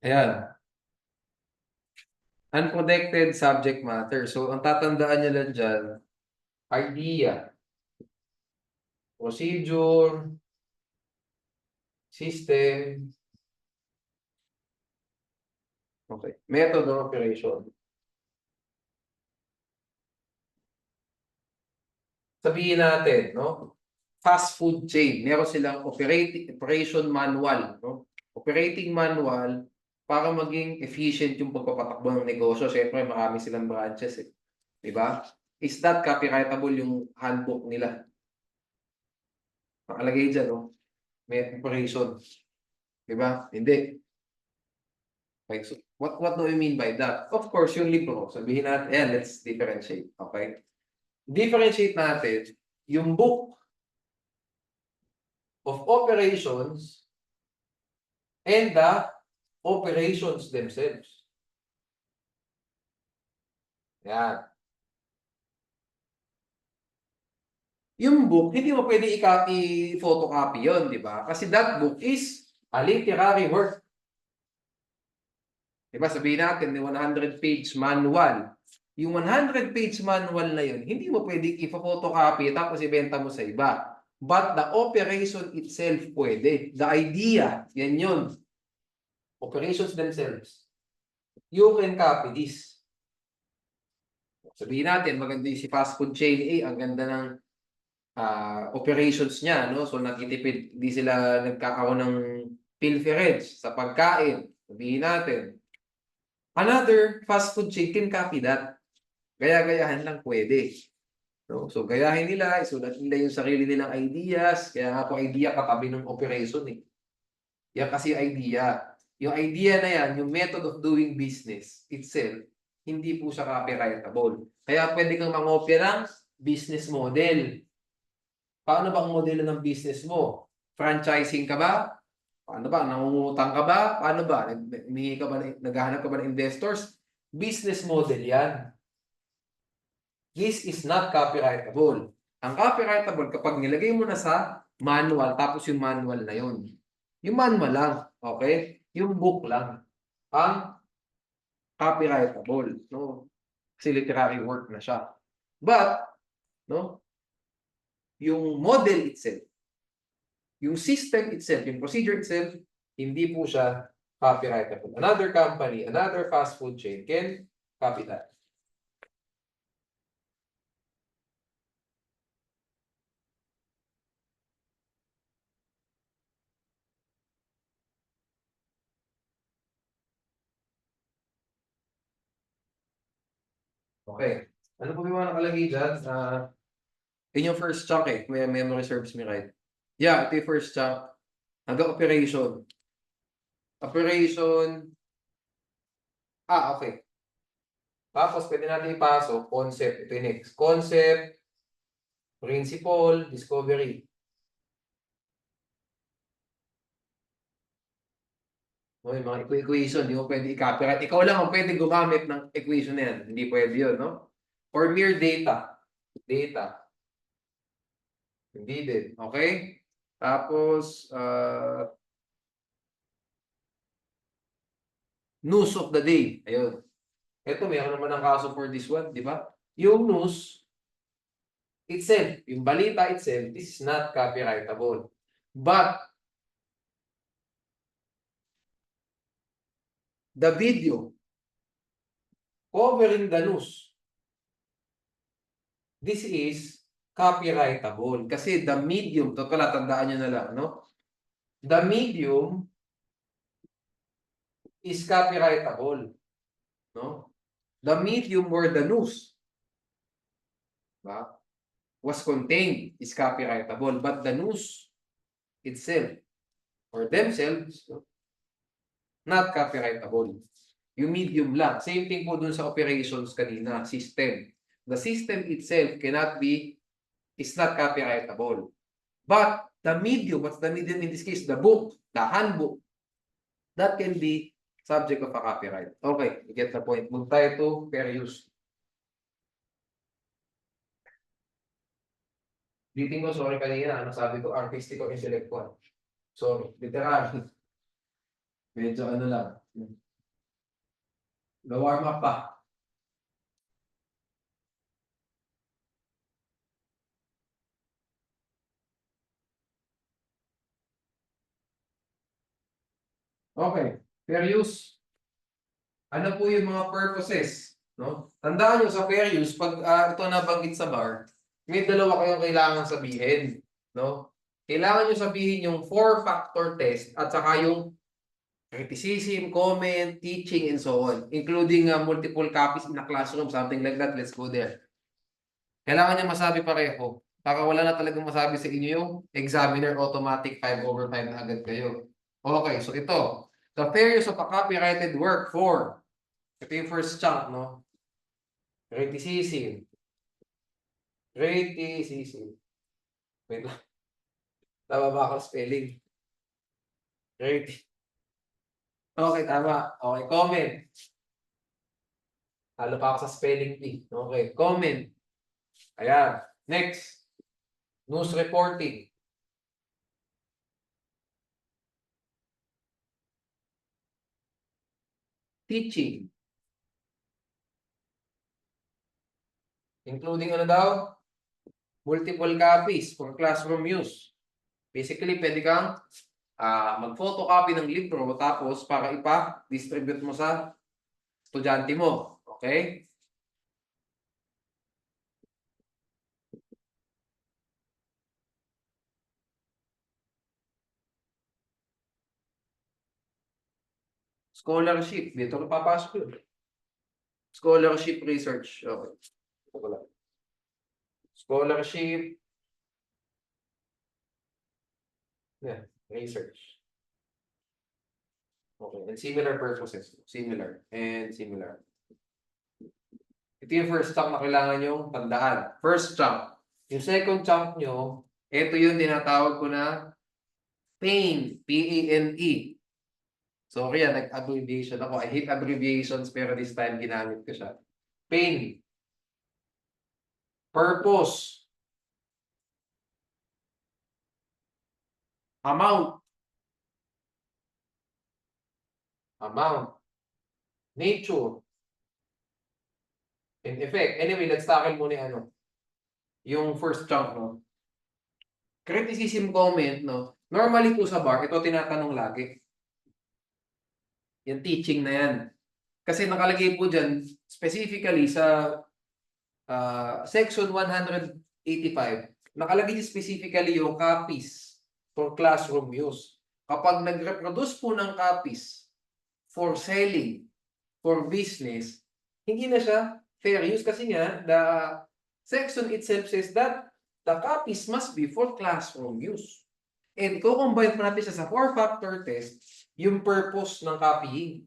Ayan. Unprotected subject matter. So, ang tatandaan nyo lang dyan, idea, procedure, system, okay, method of operation. Sabihin natin, no? Fast food chain, meron silang operation manual, no? Operating manual para maging efficient yung pagpapatakbo ng negosyo. Siyempre, marami silang branches, di ba? Is that copyrightable yung handbook nila? Nakalagay dyan, no? May operation. Di ba? Hindi. Okay, so what do we mean by that? Of course, yung libro, sabihin natin, let's differentiate. Okay? Differentiate natin yung book of operations and the operations themselves. Yan. Yung book, hindi mo pwede i-copy, photocopy yun, di ba? Kasi that book is a literary work. Di ba? Sabihin natin, yung 100-page manual. Yung 100-page manual na yun, hindi mo pwede i-photocopy tapos ibenta mo sa iba. But the operation itself pwede. The idea, yan yun. Operations themselves. You can copy this. Sabihin natin, maganda si fast food chain A, ang ganda ng operations niya, no? So nagtitipid, di sila nagkakaroon ng pilferage sa pagkain. Sabihin natin. Another fast food chain can copy that. Gaya-gayahan lang pwede. No? So gayahin nila, isulat nila yung sarili nilang ideas, kaya nga po idea katabi ng operation eh. Yan kasi idea. Yung idea na yan, yung method of doing business itself, hindi po siya copyrightable. Kaya pwede kang mangopya ng business model. Paano ba ang modelo ng business mo? Franchising ka ba? Paano ba? Nangungutang ka ba? Paano ba? Naghahanap ka ba ng investors? Business model yan. This is not copyrightable. Ang copyrightable kapag nilagay mo na sa manual, tapos yung manual na yun. Yung manual lang, okay? Yung book lang ang copyrightable, no? Kasi literary work na siya. But, no? Yung model itself, yung system itself, yung procedure itself, hindi po siya copyrightable. Another company, another fast food chain can copy that. Okay. Ano po yung mga nakalagay dyan? Yun yung first chunk eh. May memory serves me right. Yeah, ito yung first chunk. Hanggang operation. Operation. Okay. Tapos, pwede natin ipasok concept. Ito yung next. Concept, principle, discovery. Okay, mga equation, hindi mo pwede i-copyright. Ikaw lang ang pwede gumamit ng equation na yan. Hindi pwede yun, no? Or mere data. Data. Hindi din. Okay? Tapos, news of the day. Ayun. Ito, meron naman ng kaso for this one, di ba? Yung news itself, yung balita itself, this is not copyrightable. But, the video covering the news, this is copyrightable. Kasi the medium, ito pala, tandaan nyo na lang, no? The medium is copyrightable. No? The medium where the news was contained is copyrightable. But the news itself or themselves, not copyrightable. Yung medium lang. Same thing po dun sa operations kanina, system. The system itself is not copyrightable. But the medium, what's the medium in this case? The book, the handbook, that can be subject of a copyright. Okay, you get the point. Move tayo to fair use. Biting ko, sorry kanina, ano sabi ko, artistic or intellectual. Sorry, literal. Medyo ano lang. Warm up pa. Okay, fair use. Ano po yung mga purposes? No? Tandaan nyo sa fair use, pag ito nabanggit sa bar, may dalawa kayong kailangan sabihin. No? Kailangan nyo sabihin yung 4-factor test at saka yung criticism, comment, teaching, and so on. Including multiple copies in a classroom, something like that. Let's go there. Kailangan nyo masabi pareho. Para wala na talagang masabi sa inyo yung examiner automatic 5/5 na agad kayo. Okay, so ito. The fair use of a copyrighted work for, ito yung first chunk, no? Criticism. Criticism. Wait lang. Tama ba ako spelling? Okay, tama. Okay, comment. Halo pa ako sa spelling bee. Okay, comment. Ayan. Next. News reporting. Teaching. Including ano daw? Multiple copies for classroom use. Basically, pwede kang mag-photocopy ng libro tapos para ipa-distribute mo sa estudyante mo. Okay? Scholarship. Dito ka papasok yun. Scholarship research. Okay. Scholarship. Yeah, research. Okay. And similar purposes. Similar. And similar. Ito yung first chunk na kailangan yung tandaan. First chunk. Yung second chunk nyo, ito yung tinatawag ko na PAIN. P-A-N-E. Sorry, nag-abbreviation ako. I hate abbreviations pero this time ginamit ko siya. PAIN. Purpose. Amount. Nature. And effect. Anyway, let's tackle muna yung first chunk, no? Criticism comment, no? Normally po sa bar, ito tinatanong lagi. Yung teaching na yan. Kasi nakalagay po dyan, specifically sa section 185, nakalagay specifically yung copies for classroom use. Kapag nag-reproduce po ng copies for selling, for business, hindi na siya fair use kasi nga the section itself says that the copies must be for classroom use. And ko-combine pa natin siya sa 4-factor test, yung purpose ng copying.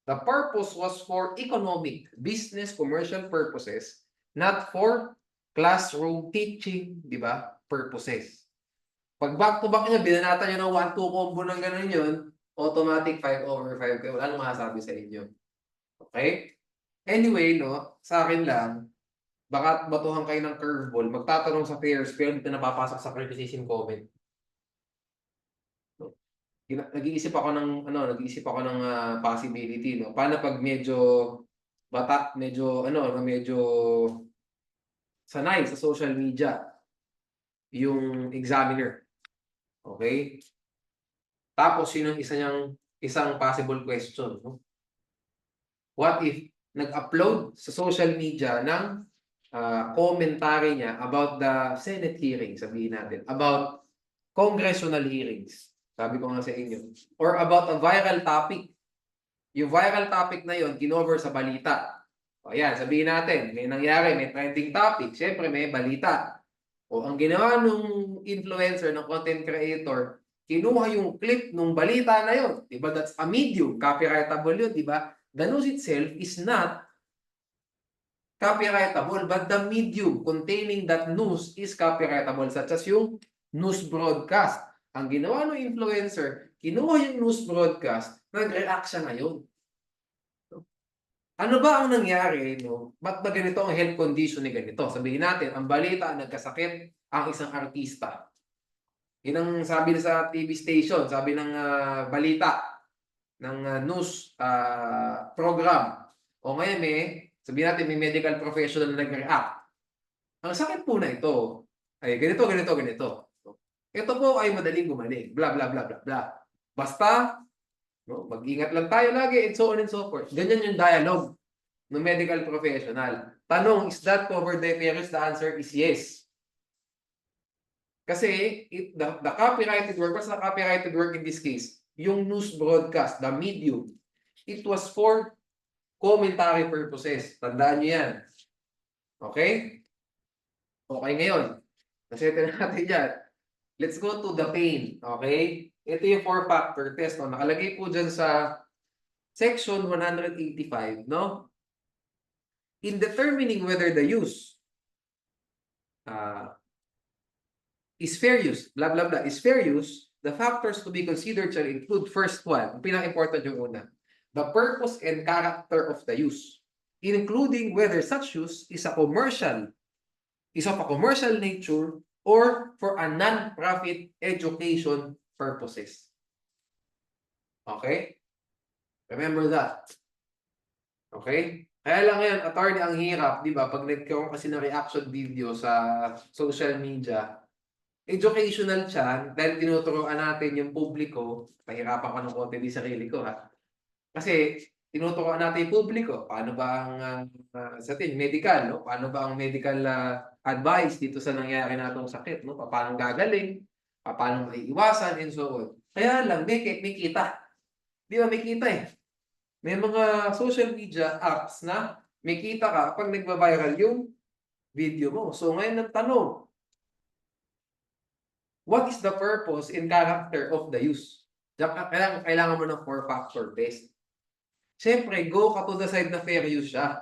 The purpose was for economic, business, commercial purposes, not for classroom teaching, di ba? Purposes. Pag back-to-back niya, binanata niyo ng 1-2 combo ng ganun yun, automatic 5/5 kayo. Wala nang masasabi sa inyo. Okay? Anyway, no, sa akin lang, baka batuhan kayo ng curveball, magtatanong sa pairs, pero dito napapasok sa criticism comment. Nag-iisip ako ng possibility, no. Paano pag medyo medyo sanay sa social media yung examiner. Okay? Tapos yun ang isang possible question, no. What if nag-upload sa social media ng commentary niya about the Senate hearing, sabihin natin, about congressional hearings. Sabi ko nga sa inyo. Or about a viral topic. Yung viral topic na yon kinover sa balita. O yan, sabihin natin, may nangyari, may trending topic. Siyempre, may balita. O ang ginawa nung influencer, ng content creator, kinuha yung clip nung balita na yon. Diba? That's a medium. Copyrightable yun, diba? The news itself is not copyrightable, but the medium containing that news is copyrightable, such as yung news broadcast. Ang ginawa ng influencer, kinuha yung news broadcast, nag-react siya ngayon. Ano ba ang nangyari? No? Ba't ba ganito ang health condition ni ganito? Sabihin natin, ang balita, nagkasakit ang isang artista. Yun ang sabi sa TV station, sabi ng balita, ng news program. O ngayon sabihin natin, may medical professional na nag-react. Ang sakit po na ito ay ganito. Ito po ay madaling gumaling. Blah, blah, blah, blah, blah. Basta, no, mag-ingat lang tayo lagi and so on and so forth. Ganyan yung dialogue ng medical professional. Tanong, is that covered by fairness? The answer is yes. Kasi the copyrighted work, what's the copyrighted work in this case? Yung news broadcast, the medium, it was for commentary purposes. Tandaan nyo yan. Okay? Okay ngayon. Nasettle natin yan. Let's go to the pain. Okay? Ito yung 4-factor test. No? Nakalagay po dyan sa section 185. No? In determining whether the use is fair use, blah, blah, blah, is fair use, the factors to be considered shall include first one. Ang pinaka-important yung una. The purpose and character of the use, including whether such use is of a commercial nature or for a non-profit education purposes. Okay? Remember that. Okay? Kaya lang ngayon, attorney, ang hirap, di ba? Pag nagkaroon kasi ng reaction video sa social media, educational siya, dahil tinuturuan natin yung publiko, pahirapan ko ng konti di sarili ko, ha? Kasi tinuturuan natin yung publiko, paano ba ang sa atin, medical, no? Paano ba ang medical advice dito sa nangyari natong sakit, no? Paano gagaling, paano maiiwasan, and so on. Kaya lang, may kita. Di ba, may kita eh. May mga social media apps na may kita ka pag nagba-viral yung video mo. So ngayon ang tanong, what is the purpose and character of the use? Kailangan mo ng 4-factor test. Siyempre, go ka to the side na fair use siya.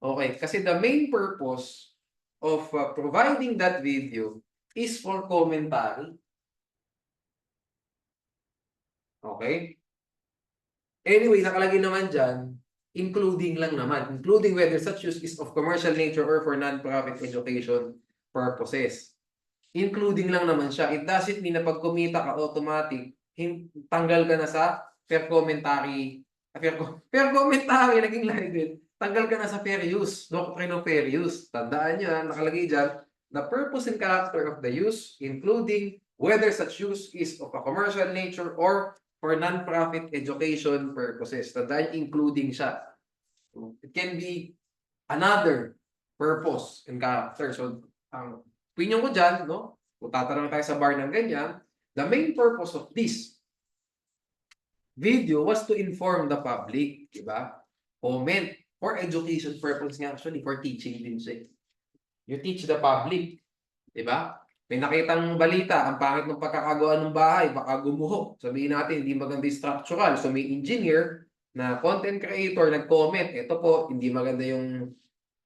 Okay, kasi the main purpose of providing that video is for commentary. Okay? Anyway, nakalagay naman dyan, including lang naman. Including whether such use is of commercial nature or for non-profit education purposes. Including lang naman siya. It doesn't mean na pag kumita ka automatic, tanggal ka na sa fair commentary. Fair commentary, naging line. Tanggal ka na sa fair use. Doctrine of fair use. Tandaan nyo, nakalagay dyan, the purpose and character of the use, including whether such use is of a commercial nature or for non-profit education purposes. Tandaan, including siya. It can be another purpose and character. So, ang opinion ko dyan, no? Kung tatanungin tayo sa bar ng ganyan, the main purpose of this video was to inform the public, di ba? Comment for education purpose nga, actually, for teaching din siya. You teach the public, di ba? May nakitang balita, ang pangit ng pagkakagawa ng bahay, baka gumuho. Sabihin natin, hindi maganda yung structural. So may engineer na content creator nag-comment, ito po, hindi maganda yung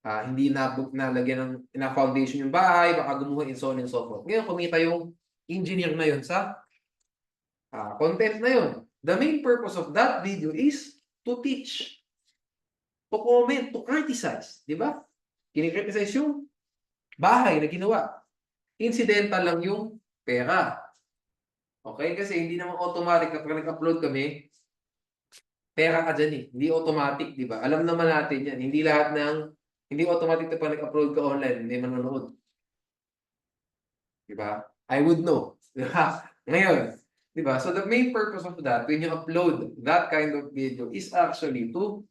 hindi nalagyan ng foundation yung bahay, baka gumuho, and so on and so forth. Ngayon, kumita yung engineer na yun sa content na yun. The main purpose of that video is to teach, to comment, to criticize. Di ba? Kinikriticize yung bahay na ginawa. Incidental lang yung pera. Okay? Kasi hindi naman automatic kapag nag-upload kami, pera ka dyan eh. Hindi automatic, di ba? Alam naman natin yan. Hindi automatic kapag nag-upload ka online, hindi manonood. Di ba? I would know. Di ba? Ngayon, di ba? So the main purpose of that, when you upload that kind of video, is actually to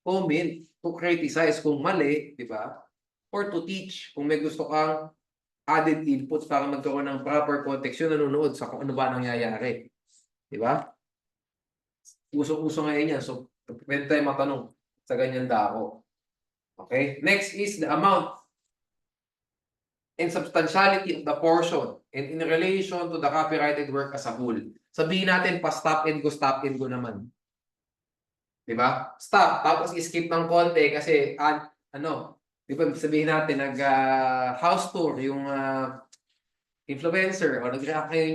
comment, to criticize kung mali, di ba? Or to teach kung may gusto kang added inputs para magkaroon ng proper context yung nanonood sa kung ano ba nangyayari. Di ba? Uso-uso ngayon yan. So, pwede tayo matanong sa ganyan dako. Okay? Next is the amount and substantiality of the portion and in relation to the copyrighted work as a whole. Sabihin natin, stop and go naman. Di ba? Stop, tapos skip ng konti kasi, di ba sabihin natin, house tour, yung influencer, o nag-react ngayon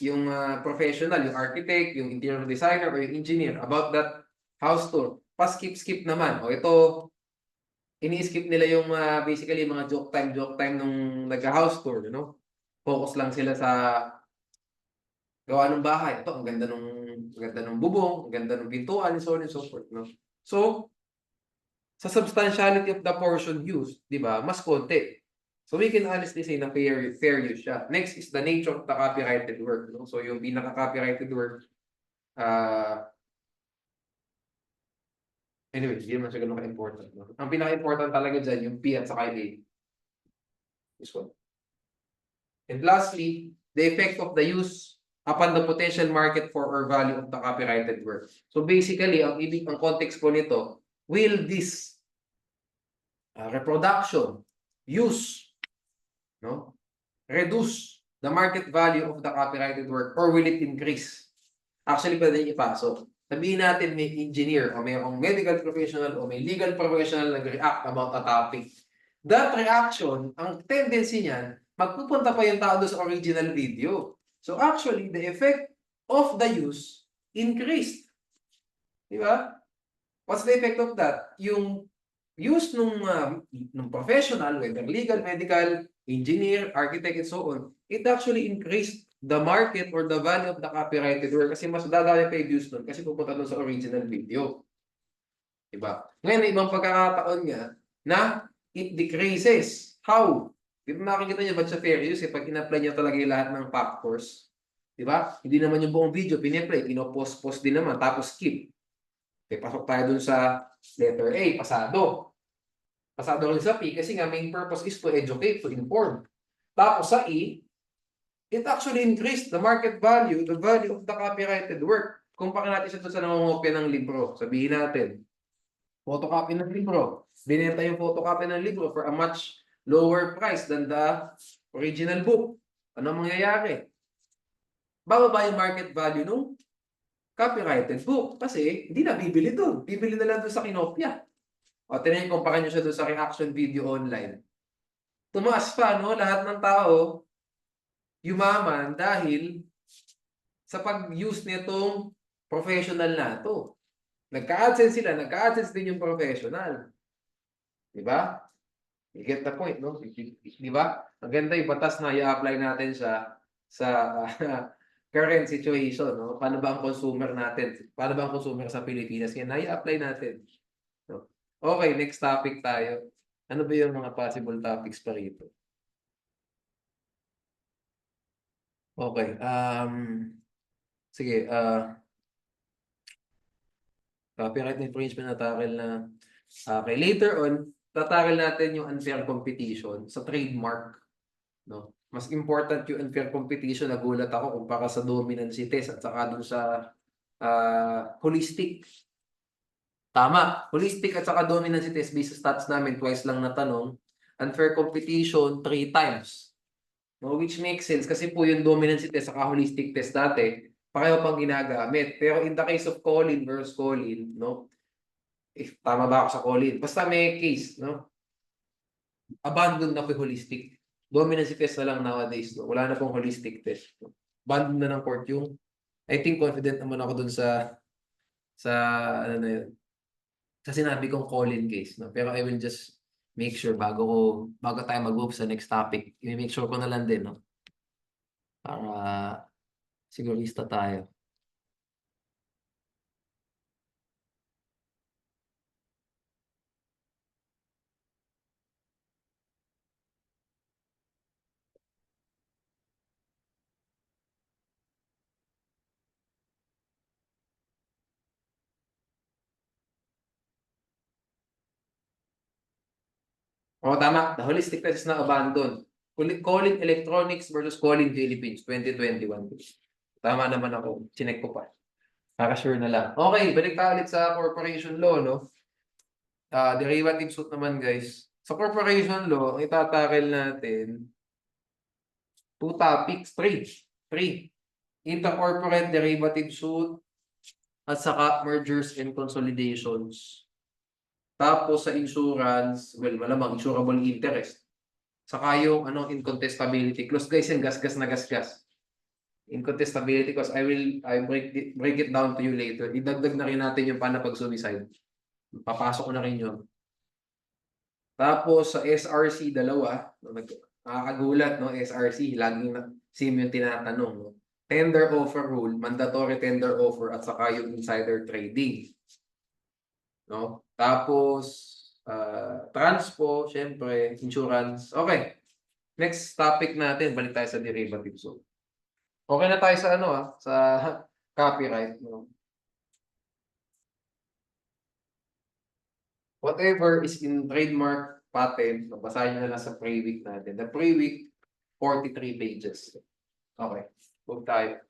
yung professional, yung architect, yung interior designer, or yung engineer about that house tour. Pa-skip naman. O ito, ini-skip nila yung basically mga joke time nung nag-house tour, Focus lang sila sa gawa ng bahay. Ito, ang ganda ng bubong, ang ganda ng pintuan, and so on and so forth, So, sa substantiality of the portion used, di ba, mas konti. So, we can honestly say na fair use siya. Next is the nature of the copyrighted work. So, yung pinaka-copyrighted work, anyway, hindi naman siya ganun ka-important. Ang pinaka-important talaga dyan, yung P at saka yung A. This one. And lastly, the effect of the use upon the potential market for or value of the copyrighted work. So, basically, ang context ko nito, will this reproduction, use, reduce the market value of the copyrighted work or will it increase? Actually, pwede ipasok. Sabihin natin may engineer o mayroong medical professional o may legal professional nag-react about a topic. That reaction, ang tendency niyan, magpupunta pa yung tao doon sa original video. So actually, the effect of the use increased. Di ba? What's the effect of that? Yung use nung professional, whether legal, medical, engineer, architect, and so on, it actually increased the market or the value of the copyrighted work kasi mas dadami pa yung views nun kasi pupunta doon sa original video. Diba? Ngayon, ibang pagkakataon nga na it decreases. How? Diba makikita niyo ba't sa fair use? Pag in-apply niyo talaga yung lahat ng factors, diba? Hindi naman yung buong video pin-play, pino-post din naman, tapos skip. Okay, pasok tayo dun sa letter A, pasado. Pasado rin sa P kasi nga main purpose is to educate, to inform. Tapos sa E, it actually increased the market value, the value of the copyrighted work. Kumpara natin siya sa nangungopia ng libro. Sabihin natin, photocopy ng libro. Binenta yung photocopy ng libro for a much lower price than the original book. Ano mangyayari? Bababa yung market value nung copyrighted book kasi hindi na bibili doon. Bibili na lang doon sa kinopya. O, tinayin, kumpara nyo siya doon sa reaction video online. Tumaas pa, lahat ng tao yumaman dahil sa pag-use nitong professional na ito. Nagka-AdSense sila, nagka-AdSense din yung professional. Diba? You get the point, no? Diba? Ang ganda yung batas na i-apply natin sa current situation, no? Paano ba ang consumer natin? Paano ba ang consumer sa Pilipinas? Yan, i-apply natin. No? Okay, next topic tayo. Ano ba yung mga possible topics pa rito? Okay, Sige, copyright infringement na tackle na. Okay, later on, tatakil natin yung unfair competition sa trademark, no? Mas important yung unfair competition, nagulat ako kumpara sa dominancy test at saka dun sa holistic. Tama, holistic at saka dominancy test based sa stats namin, twice lang natanong. Unfair competition, 3 times. No, which makes sense kasi po yung dominancy test saka holistic test dati, pareho pang ginagamit. Pero in the case of Colin versus Colin, no? If tama ba ako sa Colin? Basta may case, no? Abandon na po yung holistic. Dominancy test na lang nowadays, no? Wala na pong holistic test. No? Abandon na ng court yung I think confident naman ako dun sa ano na yun, sa sinabi kong Colin case, no? Pero I will just make sure bago tayo mag-move sa next topic, i-make sure ko na lang din, no? Para sigurista tayo. Oo, tama. The holistic test is na abandon. Colin Electronics versus Colin Philippines, 2021. Tama naman ako. Chinek ko pa. Para sure na lang. Okay, balik tayo ulit sa corporation law, no? Derivative suit naman, guys. Sa corporation law, ang itatakel natin, two topics, three. Intercorporate derivative suit at saka mergers and consolidations. Tapos sa insurance, well, malamang insurable interest. Saka yung incontestability clause. Guys, yung gasgas na gasgas. Incontestability clause, I break it down to you later. Idagdag na rin natin yung paano pag suicide. Papasok ko na rin yun. Tapos sa SRC, dalawa. Nakakagulat, no? SRC, laging same yung tinatanong. No? Tender offer rule, mandatory tender offer at saka yung insider trading. No? Tapos transpo, syempre, insurance. Okay. Next topic natin, balik tayo sa derivative. So, okay na tayo sa sa copyright. No? Whatever is in trademark, patent, basahin nyo na lang sa pre-week natin. The pre-week, 43 pages. Okay. Move tayo.